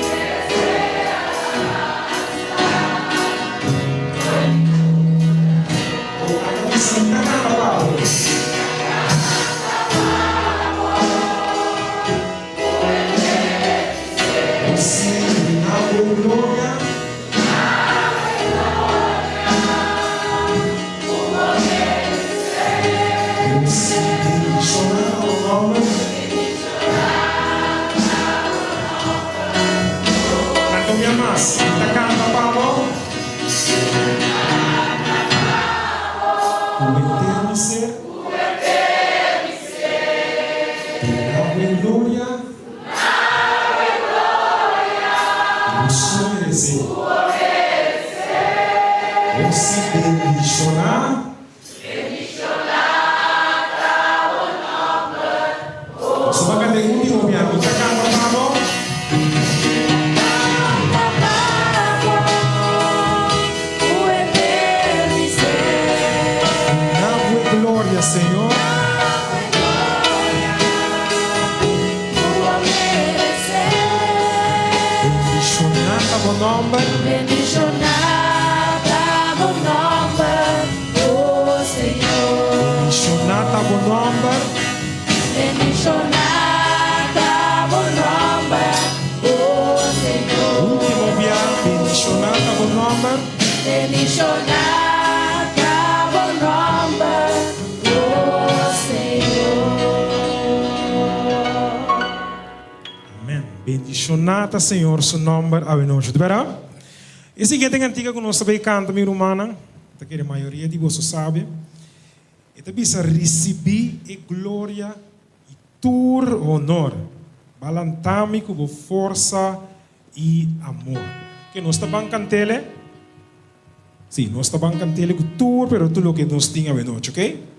Bendicionata, Senhor, seu nome a noite. Verá? E seguinte cantiga que nós também canta, minha irmã, que a maioria de vocês sabe, é também receber a glória e tur honor, balantame com força e amor. Que nós também cantele, sim, nós também cantele com tur, pero tudo o que nós tínhamos a noite, ok?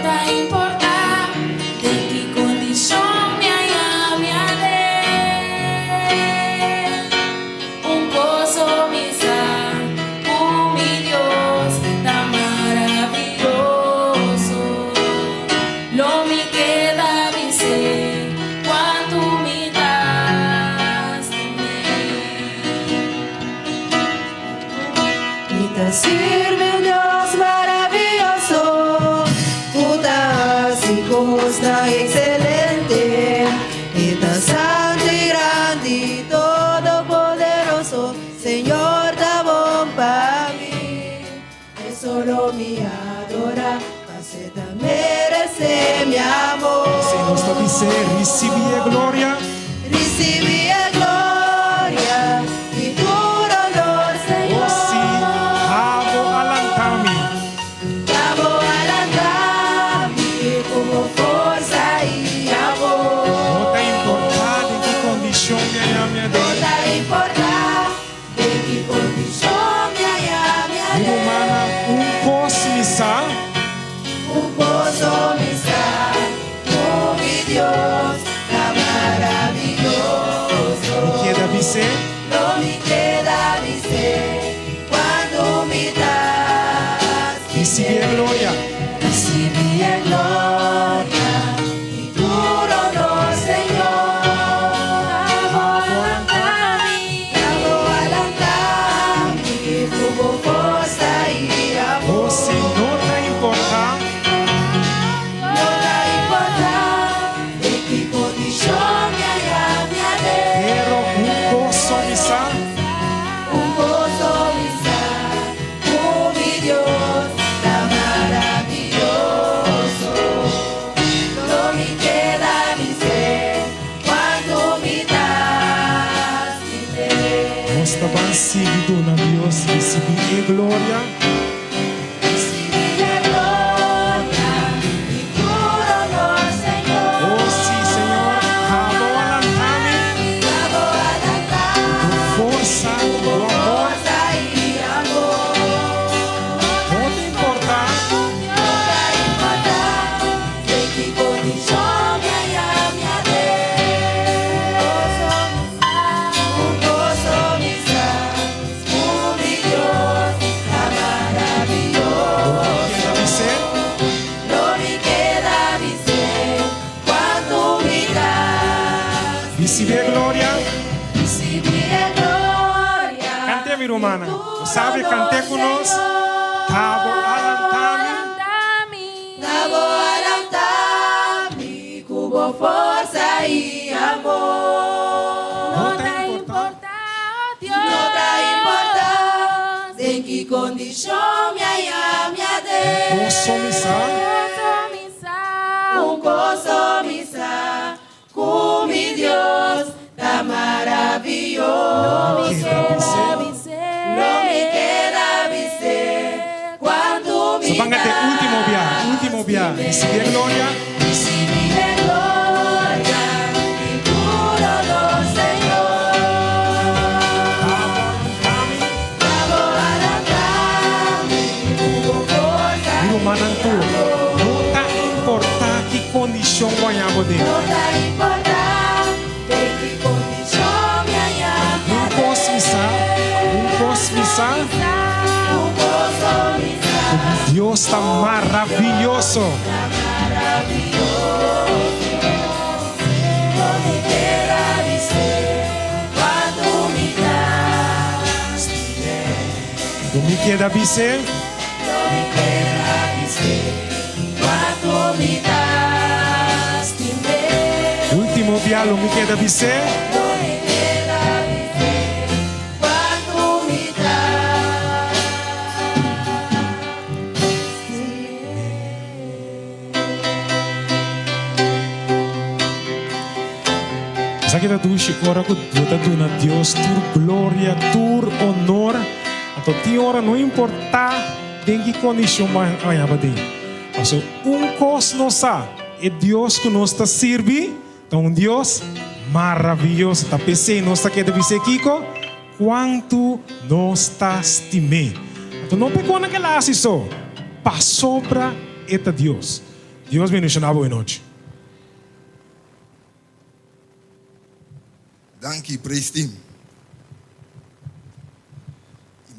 te importa de qué condición me haya me halé. Un gozo misa, mi Dios tan maravilloso. Lo me queda dizer quanto me das de mim. Y te sirve un Dios maravilloso, puta y justa, excelente, y tan santo y grande y todopoderoso, Señor, da bom para mí. Que solo me adora, hace tan merece mi amor. Se nos está diciendo, recibir gloria. Recibí gloria y tu honor, Señor. Si abo alantami. Amo alantar-me como força e amor. No te importa de qué condición me haya me Não de. dá importar em que condição me haya me Mi hermana, un cosmisa. gozo me está, oh mi Dios, tá maravilhoso. Me queda dizer, Não me queda dizer quando me das. recibir gloria. Recibí en gloria y tu honor, Señor. Amo alantar-me como força e amor. Si no te importa, Não dá importar de que condição me haya me halé. pero un cosmisa. Gozo me está, oh mi Dios, tá maravilhoso. Não me queda dizer quando me das de ver. Nós estamos seguindo na Deus, recibir gloria. Recibí gloria y tu honor, Señor. Oh, sí, Señor, abo alantami. Amo alantar-me Força, o amor. força e amor. No te importa, Não dá importar de que condição me haya me halé. Um gozo me está, oh mi Dios, tá maravilhoso. queda dizer, Não me queda dizer quanto me das. recibir gloria. Recibí gloria. Cante, mi hermana. Sabe, cante con nos. Abo alantami. Davo alantar-me com força e amor. No te importa, Não dá importar em que condição me haya me halé. cosmisa. Gozo me está, com mi Deus, tá maravilhoso. Não me queda dizer quando me Supángate, último via. Recibir gloria. Recibí gloria y tu honor, Señor. Alantami. Amo alantar-me com força Mi e hermana, tú. amor. No te importa qué condición vayamos de. Não dá importar de que condição me haya me Un halé. cosmisa. gozo me está, Dios está maravilloso. não me queda dizer quando me das. No me queda dizer, Não me queda dizer quanto me das de ver. último via, no me queda dizer. Não me queda dizer quanto me das de ver. Sa kita dushi ora ko duta duna Dios tur gloria, tur honor. Então ti ora não importa em que condição vai abade. Also cos nossa é Deus que nos está servi. Então Deus maravilhoso. Tá pensei nós está querendo dizer Kiko quanto nos está estimé. Então não pegou naquela assim só. Para sobra eta Deus. Deus bendiga na boa noite. Danke, praise team.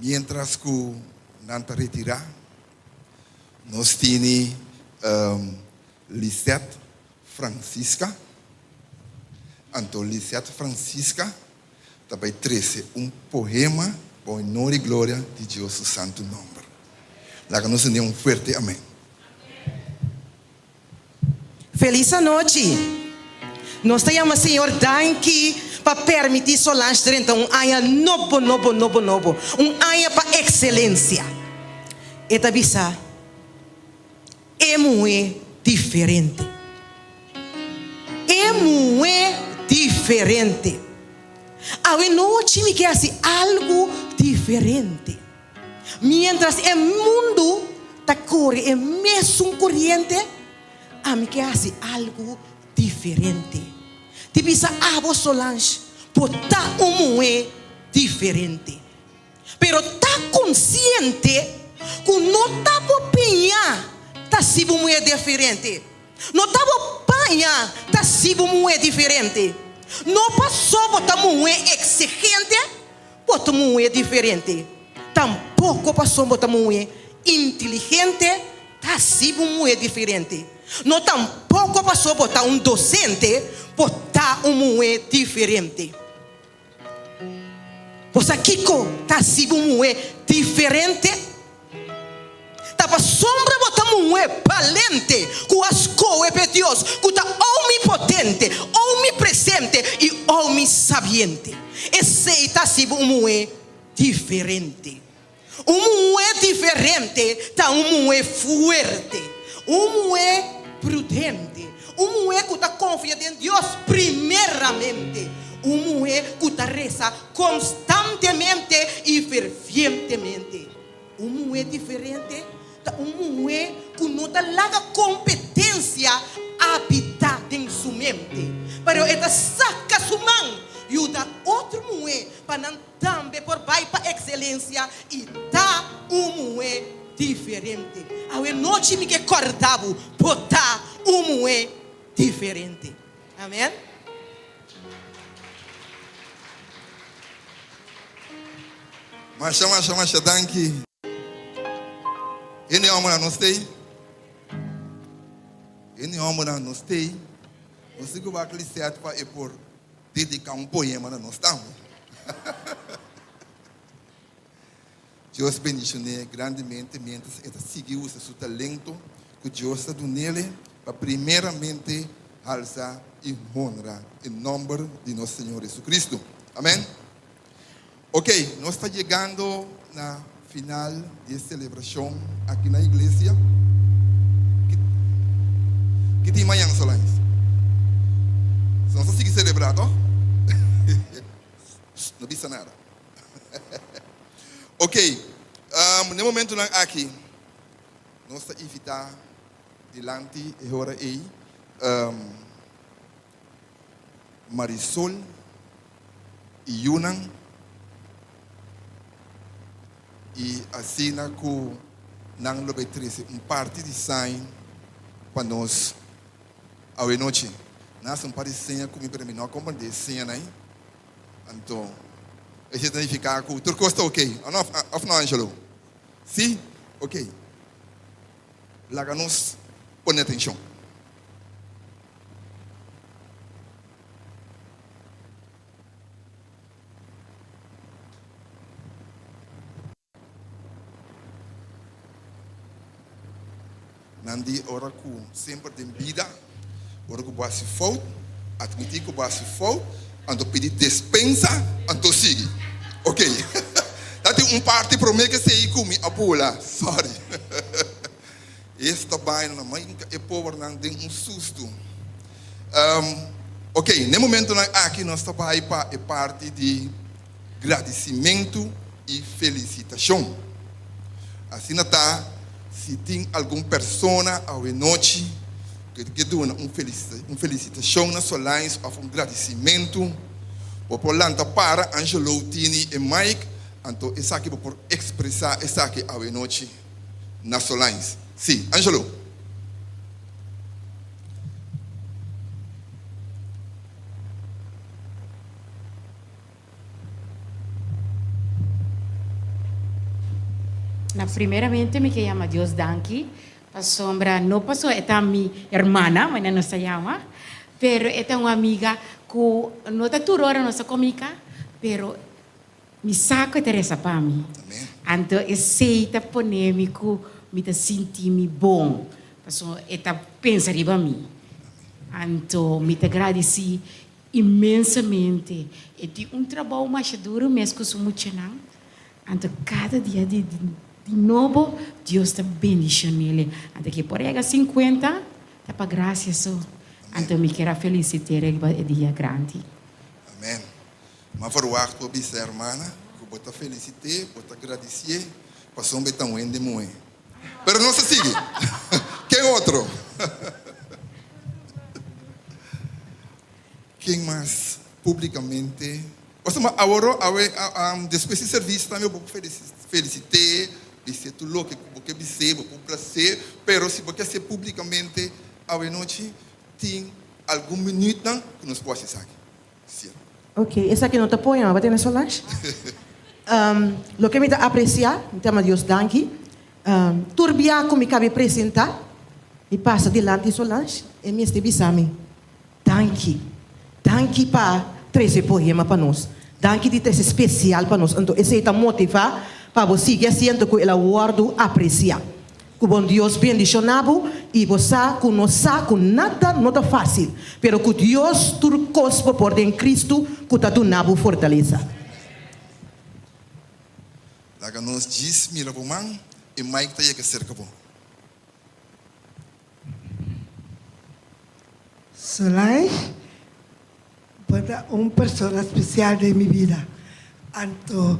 Mientras que nanta retirar, nós temos Lisette Francisca. Então, Lisette Francisca também trouxe poema para a honra e glória de Deus, seu santo nome. Lá que nós temos forte amém. Feliz noite. Nós temos, Senhor, danke para permitir Solange ter então novo. Ano para excelência. E tabisa é muito diferente. É muito diferente. A noite me quer assim algo diferente. Mientras o mundo está correndo, é mesmo corrente, a mim quer assim algo diferente. Tipo, a Solange, por estar muito diferente. Pero está consciente que não está por penhar, está sido muito diferente. Não está por penhar, está sido muito diferente. Não passou por estar muito exigente, por estar muito diferente. Tampouco passou por estar muito inteligente, está sido muito diferente. Não tampouco passou por estar docente, por estar muito diferente. Pois aqui está sido muito diferente. Está para sombra botar muito valente, com as coisas de Deus, que está omnipotente, omnipresente e omnissabiente. Esse está sido muito diferente. Muito diferente, está muito forte, muito prudente, muito que está confiante em Deus primeiramente, muito que está reza constantemente e fervientemente. Muito diferente, está muito que não está lá competência habitar em sua mente, mas ele saca sua mão e o dá outro muito para não também por baixo para excelência e dá muito diferente. A noite me que acordava por dar muito diferente. Amém? Masha, danke. Ene homem não sei. Ene homem não sei. Você que vai acreditar para por dedicar poema na nós estamos. Deus bendicione grandemente mientras ele seguiu o seu talento que Deus está dando nele para primeiramente alçar e honrar em nome de nosso Senhor Jesus Cristo. Amém? Ok, nós estamos chegando na final de celebração aqui na igreja. Que tem amanhã, Solange? Nós vamos seguir celebrando, não precisa nada. Ok, no momento aqui, nós vamos invitar delante e agora aí Marisol e Yunan e assim na que nang lobe 13 parte de sign para nós a noite. Nós não pode senha como para mim não compreender senha aí. Então, a gente tem que ficar com tudo custa ok. Of não, Angelo. Sim, ok. Lá que nós põe atenção. Nandi ora ku sempre tem vida, ora ku basi fout, admitir que basi fout, ando pedir dispensa, ando sigue. Ok. Dati parte para mim que sei como apula, sorry. Esta baina na mãe é pobre não tem susto. Ok, no momento aqui nós estamos aí para a parte de agradecimento e felicitação. Assim está. Se tem alguma pessoa à noite que dá uma felicitação na Solange ou um agradecimento, ou por lá para Angelo, Tini e Mike, então isso aqui por expressar isso aqui à noite na Solange. Sim, Angelo. primeramente me llamo Dios Danki. Pa sombra, no pasó, esta mi hermana, mañana no se llama, pero esta es una amiga que no está turora, no está comica, pero mi saco Teresa para mí. Então, aceita poner-me que me te sentir me bom. Passou, esta pensa riba mim. Então, me te agradeci imensamente. E de trabalho mais duro, mesmo que sou muito não. Então, cada dia de novo, Deus está bendicionando ele. Então, que por aí 50, tá para graça só. Então, me quero felicitar ele dia grande. Amém. Mas por o acto de ser hermana, eu te felicité, eu te agradecer, passou um betão de muito. Pero não se sigue. Quem outro? Quem mais publicamente? Agora, depois de serviço, também eu vou felicitar, dizer tudo o que você dizer, vou prazer, pero se você ser publicamente, a noite, tem algum minuto que nós possamos fazer. Sim. Ok, essa aqui não te apoia, mas tem Solange. Lo que me da apreciar, me chama Deus Danki. Turbia como me cabe apresentar, me passa delante Solange, e me esteve exame. Danki. Danki para 13 poema para nós. Danki de 13 especial para nós. Então, esse é motivar para você seguir sendo que ela guardo apreciar. Que bom Deus bendicionado e você que não sabe nada não é fácil, pero que Deus tu cospo por dentro em Cristo que está donando fortaleza. Laga nos diz mira bom e Mike tá que cerca bom. Solange, para uma pessoa especial de minha vida. Então,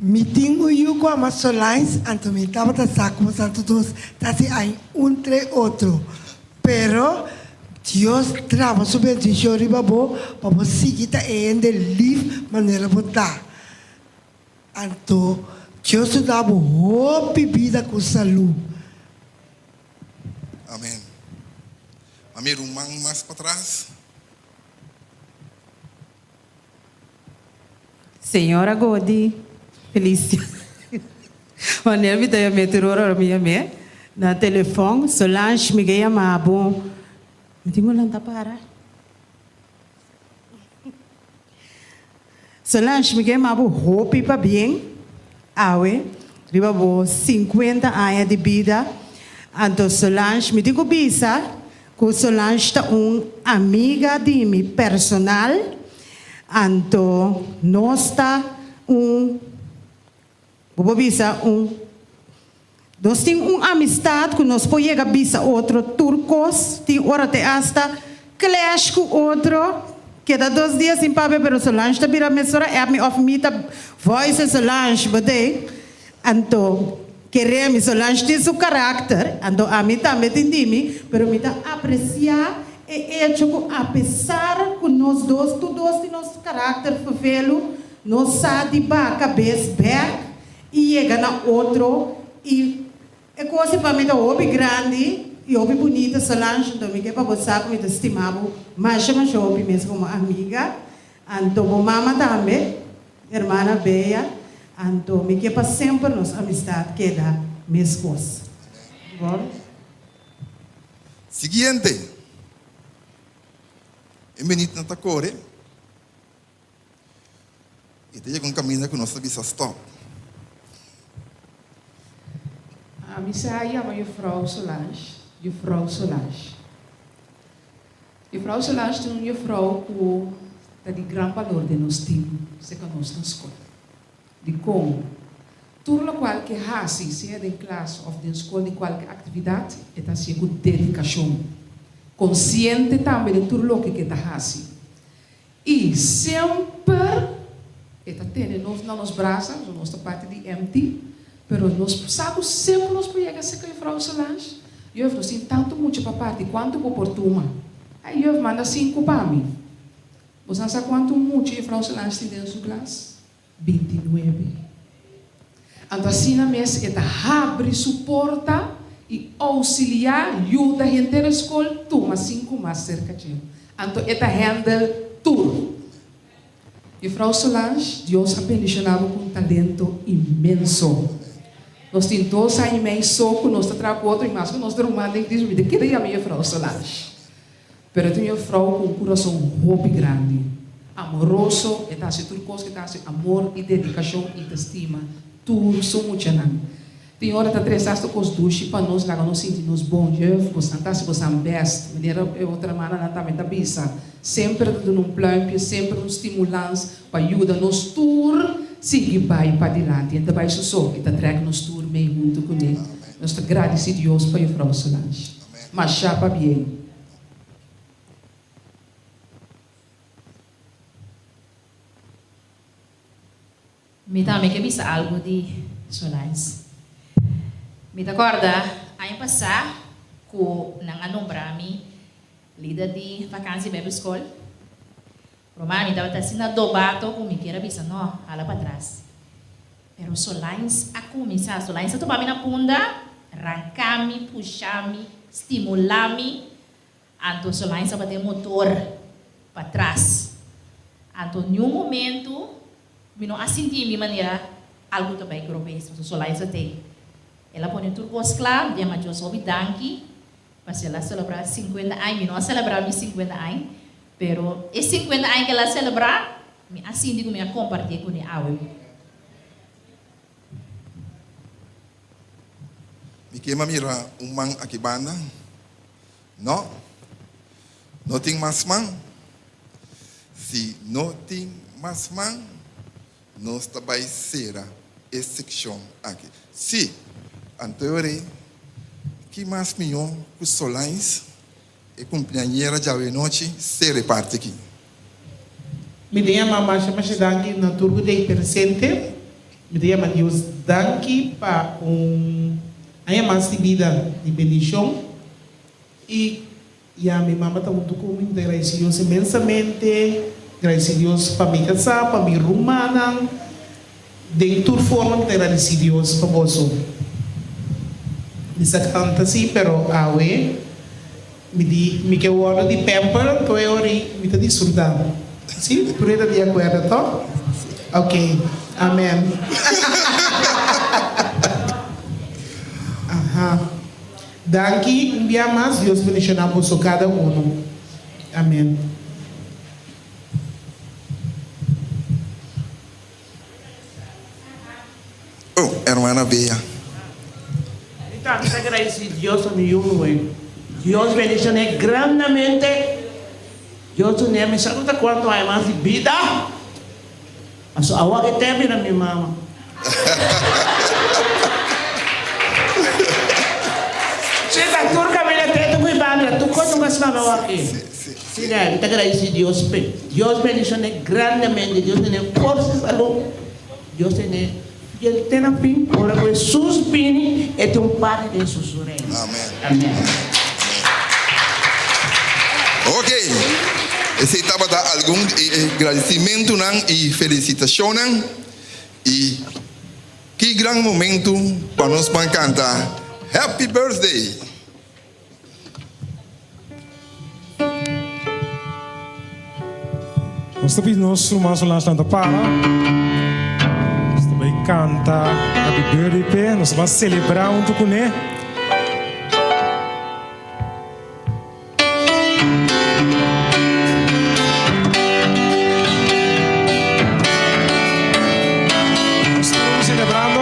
me tenho eu com a Solange, então me estava a saco, mas todos assim aí entre outro. Pero Deus trava sobre o choro e babo, para você seguir a ende livre maneira botar. Então, Deus te dá boa vida com saúde. Amém. Amém, mais para trás. Senhora Godi, feliz. Onde me dá a meteora minha na telefone, Solange me ganha mais bom. Me tenho lá para. Solange me ganha mais bom, roupa para bem. Awe, riba bo 50 anos de vida. Então Solange me digo bisa, que Solange está amiga de mim personal. Então nós está vou bisa nós temos amistade que nós podemos chegar bisa outro turcos, tem hora até hasta clash com outro. Queda 2 dias sem papo, pero Solange está vira mesora é me of me tá voice Solange, bade. Então, queremos Solange tem seu caráter, então a mim também entendi, pero me tá apreciar e hecho que apesar que nós dois temos nosso caráter fofelo, nós sabe ba cabeça back e chega na outro e é coisa para mim tá hobby grande. E ouvi bonita Solange, então me quer para você que me estimava, mas eu ouvi mesmo como amiga, então mamãe também, irmã Beia, então me quer para sempre nossa amizade que dá minhas coisas. Seguinte, em menino na tacore, e tem um caminho que nós sabemos stop. A missa é a mevrouw Solange. Juffrouw Solange. Juffrouw Solange é uma juffrouw que está de grande valor de nós temos, se conosco na escola. De como, tudo o qual que hace, seja de classe ou de escola, de qualquer atividade, está com dedicação. Consciente também de tudo o que está fazendo. E sempre, está tendo nos braços, nossa parte de MT, mas nós sabemos sempre nós podemos ser com a juffrouw Solange. Eu não sinto tanto muito para parte quanto por turma. Aí eu mando 5 para mim. Você sabe quanto muito a Frau Solange tem dentro da classe? 29. Então assim na mesa ela abre, suporta e auxiliar, ajuda a gente da escola, toma 5 mais cerca de ele. Então ela handle tudo. E Frau Solange, Deus abençoava com um talento imenso. Nós temos 2 anos e meio só que nós trabalhamos com outro irmão, que nós trabalhamos em Cristo, de que daí a minha frau Solange. Pero tem uma frau com um coração muito grande, amoroso, e tá se tudo coisa que tá se amor e dedicação e estima, tudo são muito não. Tem hora que tá 3 horas com os duches para nós lá nós sentimos bom, eu vou sentar se você best, maneira outra maneira também da bisa, sempre dando um plano, sempre um estimulante para ajudar nós tour seguir para adiante, então vai só que tá traga nós tour meio junto com ele. Nós tá agradecido a Deus para o frau Solange. Mas já para bem. Me também que bisa algo de Solange. Me acorda, ano passado, com nang anong brami, lida de vacância Bible School. Romano, me estava assim na dobato, com me queira bisa, não, ala para trás. Pero Solange, a começar, Solange, tu para na punda, arrancar-me, puxar-me, estimular-me, anto Solange para ter motor para trás. Anto, em momento, me não assenti minha maneira, algo também que eu penso, Solange tem. Ela põe tudo os claro, dia mais eu soube danke, para ela celebrar 50 anos, não celebrar 50 anos, pero esse 50 anos que ela celebrar, assim digo, me compartilhar com ela. Me queima mira man aqui banda, não tem mais man, se não tem mais man, nós também será essa seção aqui. Se anteriormente, que mais melhor que Solange e companheira de hoje noite se reparte aqui. Me dê uma marcha danke na turgo de presente. Me dê uma Deus danke para a mais vida de bendição e a minha mamãe está muito comigo, agradecido Deus imensamente, agradecido Deus para me casar, para me rumana, de toda forma agradecido Deus para você. Bisa canta assim, pero awe me que o ano de pamper, to é ori me tá disfrutando. Sim, por aí de acordo, tá? Ok, amém. Aha. Danke, um dia mais, Deus bendicionamos cada um. Amém. Oh, hermana Bea. Estamos agradecidos a Dios por mi uno. Dios bendiciones grandemente. Dios me sabe cuánto hay más de vida. Mas agua que tem na minha mamá. Se a turca me la tem muito bem, tu conta mais mal aqui. Sim, né? Te agradecido a Deus. Deus bendiciones grandemente. Deus tem força, salud. Deus tem ele tem a fim, ora com Jesus bem, é um pai de Jesus reino. Amém. Amém. Ok. Esse estava dar algum agradecimento e felicitação e que grande momento para nós cantar Happy Birthday. Nós também nós irmãos lá estão para canta Happy Birthday, nós vamos celebrar junto com ele. Nós estamos celebrando.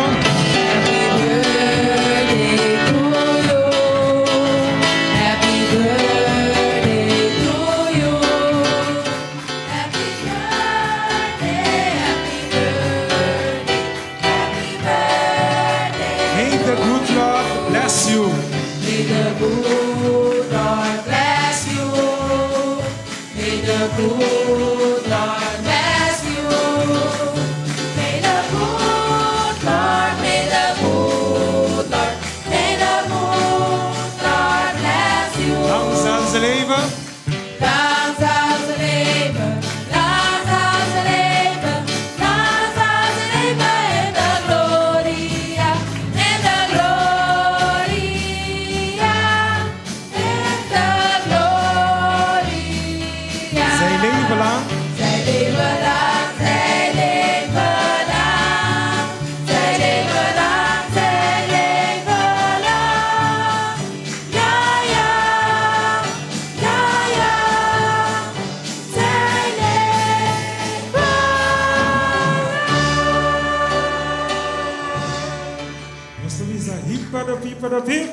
para pip.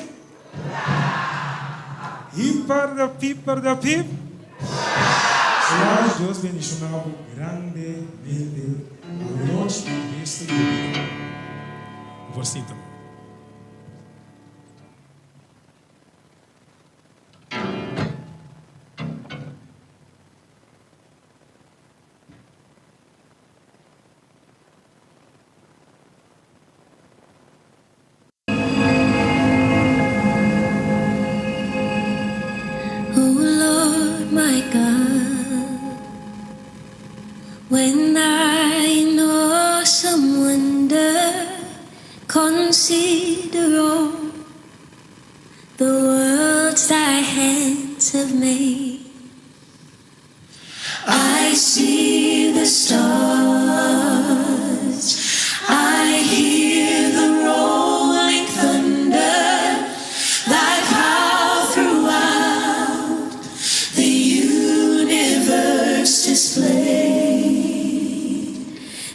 Hip para da pip. Deus bendicionado grandemente a noite deste dia. Você então. When I in awesome wonder consider all the worlds thy hands have made, I see the stars, I hear the rolling thunder, thy power throughout the universe displayed.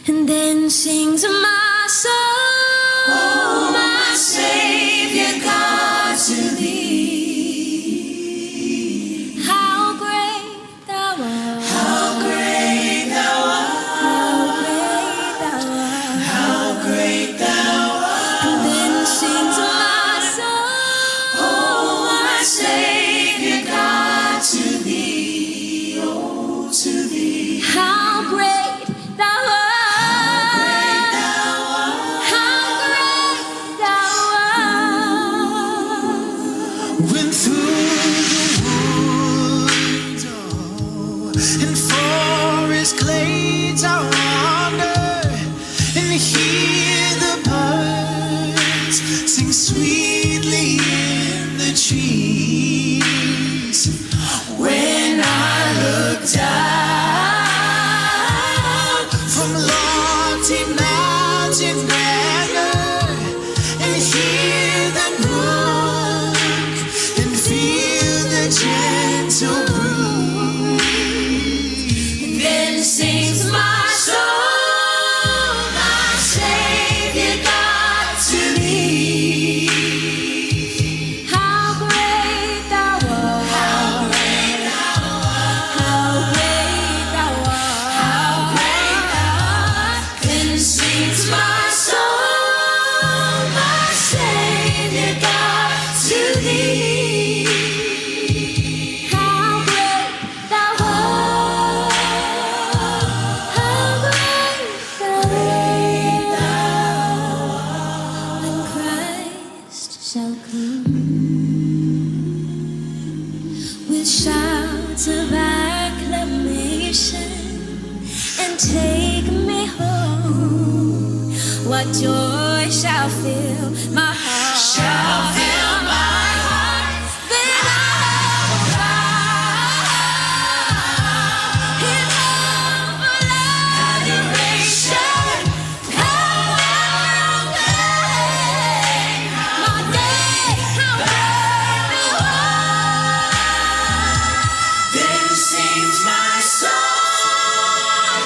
And then sings my soul, oh, my Savior God, to thee. How great thou art, how great thou art, how great thou art, how great thou art. And then sings my soul, oh, my Savior God, to thee, oh, to thee. How great thou art. Glades I wander and hear the birds sing sweetly in the trees. When I look down from lofty mountain grandeur and hear them brook and feel the gentle breeze, then sings my soul, my Savior God, to thee. How great thou art, how great thou art, how great thou art, how great thou art. Then sings my soul, my Savior God, to thee. How great thou art. Shall come with shouts of acclamation and take me home. What joy shall fill my heart? Shall fill my heart. Then I will cry in humble adoration. My soul,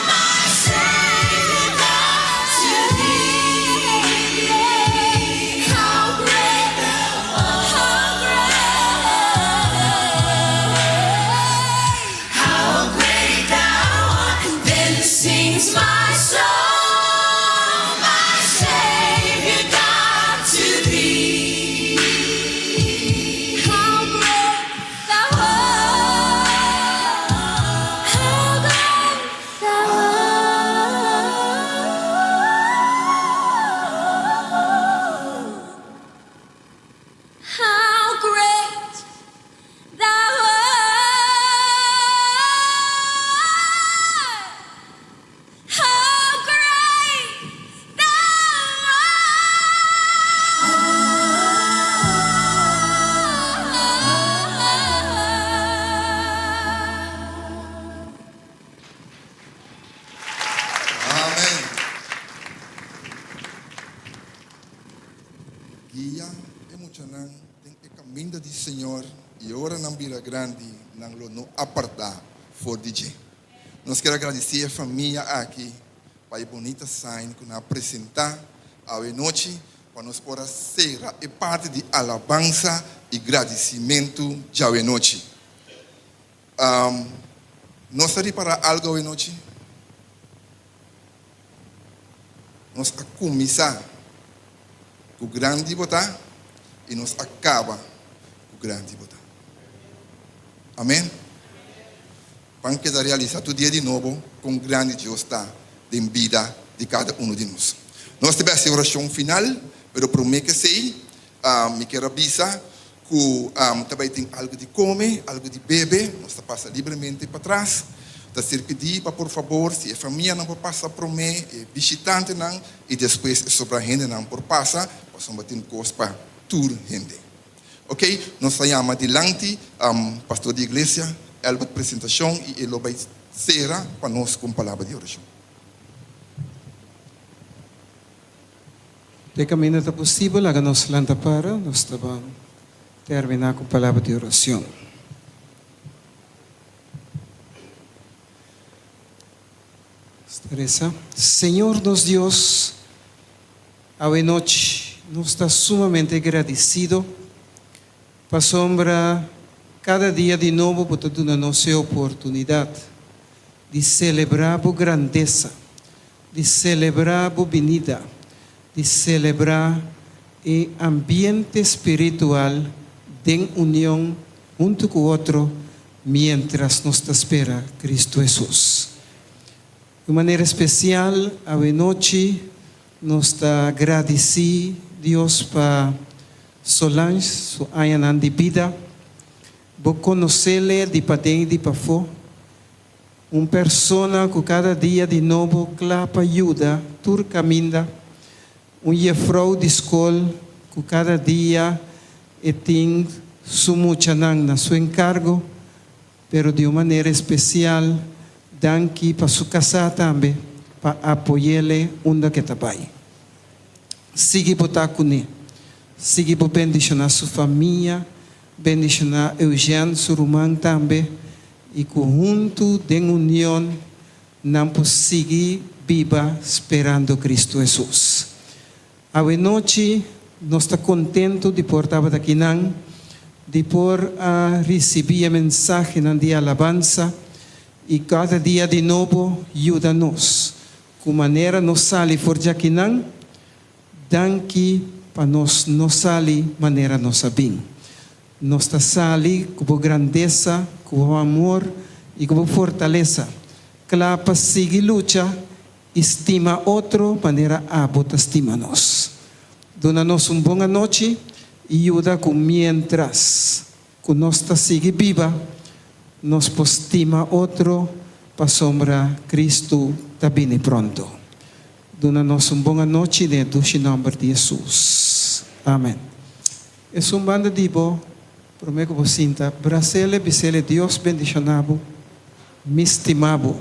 my Savior God, to thee. How great thou art, how great thou art, how great thou Guia e muchanan tem o caminho do Senhor e ora na vila grande não lo apartar for DJ. Nós quero agradecer a família aqui para a bonita sign que nos apresentar a noite para nos poder ser parte de alabanza y agradecimiento ya hoy noche. ¿Nos sería para algo hoy noche? Nos comienza con grande botar y nos acaba con grande botar. Amén. Para que realizar tu dia de novo com grande Deus está de vida de cada um de nós. Nós tivemos a oração final, mas prometo que sei, me quero avisar que também tem algo de comer, algo de beber, nós passa livremente para trás. Tá cerca de, por favor, se a família não passa por mim, visitante não, e depois sobre a gente não por passar, possam bater coisa para toda a gente. Ok? Nós saímos adiante, pastor da igreja, ele vai apresentação e ele vai ser para nós com palavra de oração. De caminho está possível, haga-nos lanta para, nós vamos terminar com palavra de oração. Teresa, Senhor nos Deus, hoy noche nos está sumamente agradecido para sombra cada dia de novo por toda nossa oportunidade de celebrar a grandeza, de celebrar a venida, de celebrar o ambiente espiritual de união junto com o outro, mientras nos espera Cristo Jesús. De maneira especial, hoje noite, nos está agradecido Deus para Solange, sua anos de vida. Vou conhecê-la de padém e de pafô. Uma pessoa que cada dia de novo clapa ajuda, tur caminha. Jefrou de escola que cada dia tem sumuchanang na seu encargo, pero de uma maneira especial, danke para sua casa também, para apoiá-le onde que está vai. Siga botar com ele. Siga por bendicionar sua família, bendicionar Eugênio, seu irmão também, e junto de união, não podemos seguir viva esperando Cristo Jesus. Hoje noite, nós estamos contentos de portar daqui não, de por receber a mensagem de alabança, e cada dia de novo ajuda-nos. Com maneira nos sale for daqui não, danke para nós não sale maneira nossa bem. Nós está sali com grandeza, com amor e com fortaleza. Clapa sigue luta, estima outro maneira abota estima nós. Dona-nos boa noite e ajuda com mientras que nós está sigue viva, nos postima outro para sombra Cristo também pronto. Dona-nos boa noite dentro do nome de Jesus. Amém. É banda de bo, prometo que você sinta, Brasile, Bisele, Deus bendicionado, me estimado.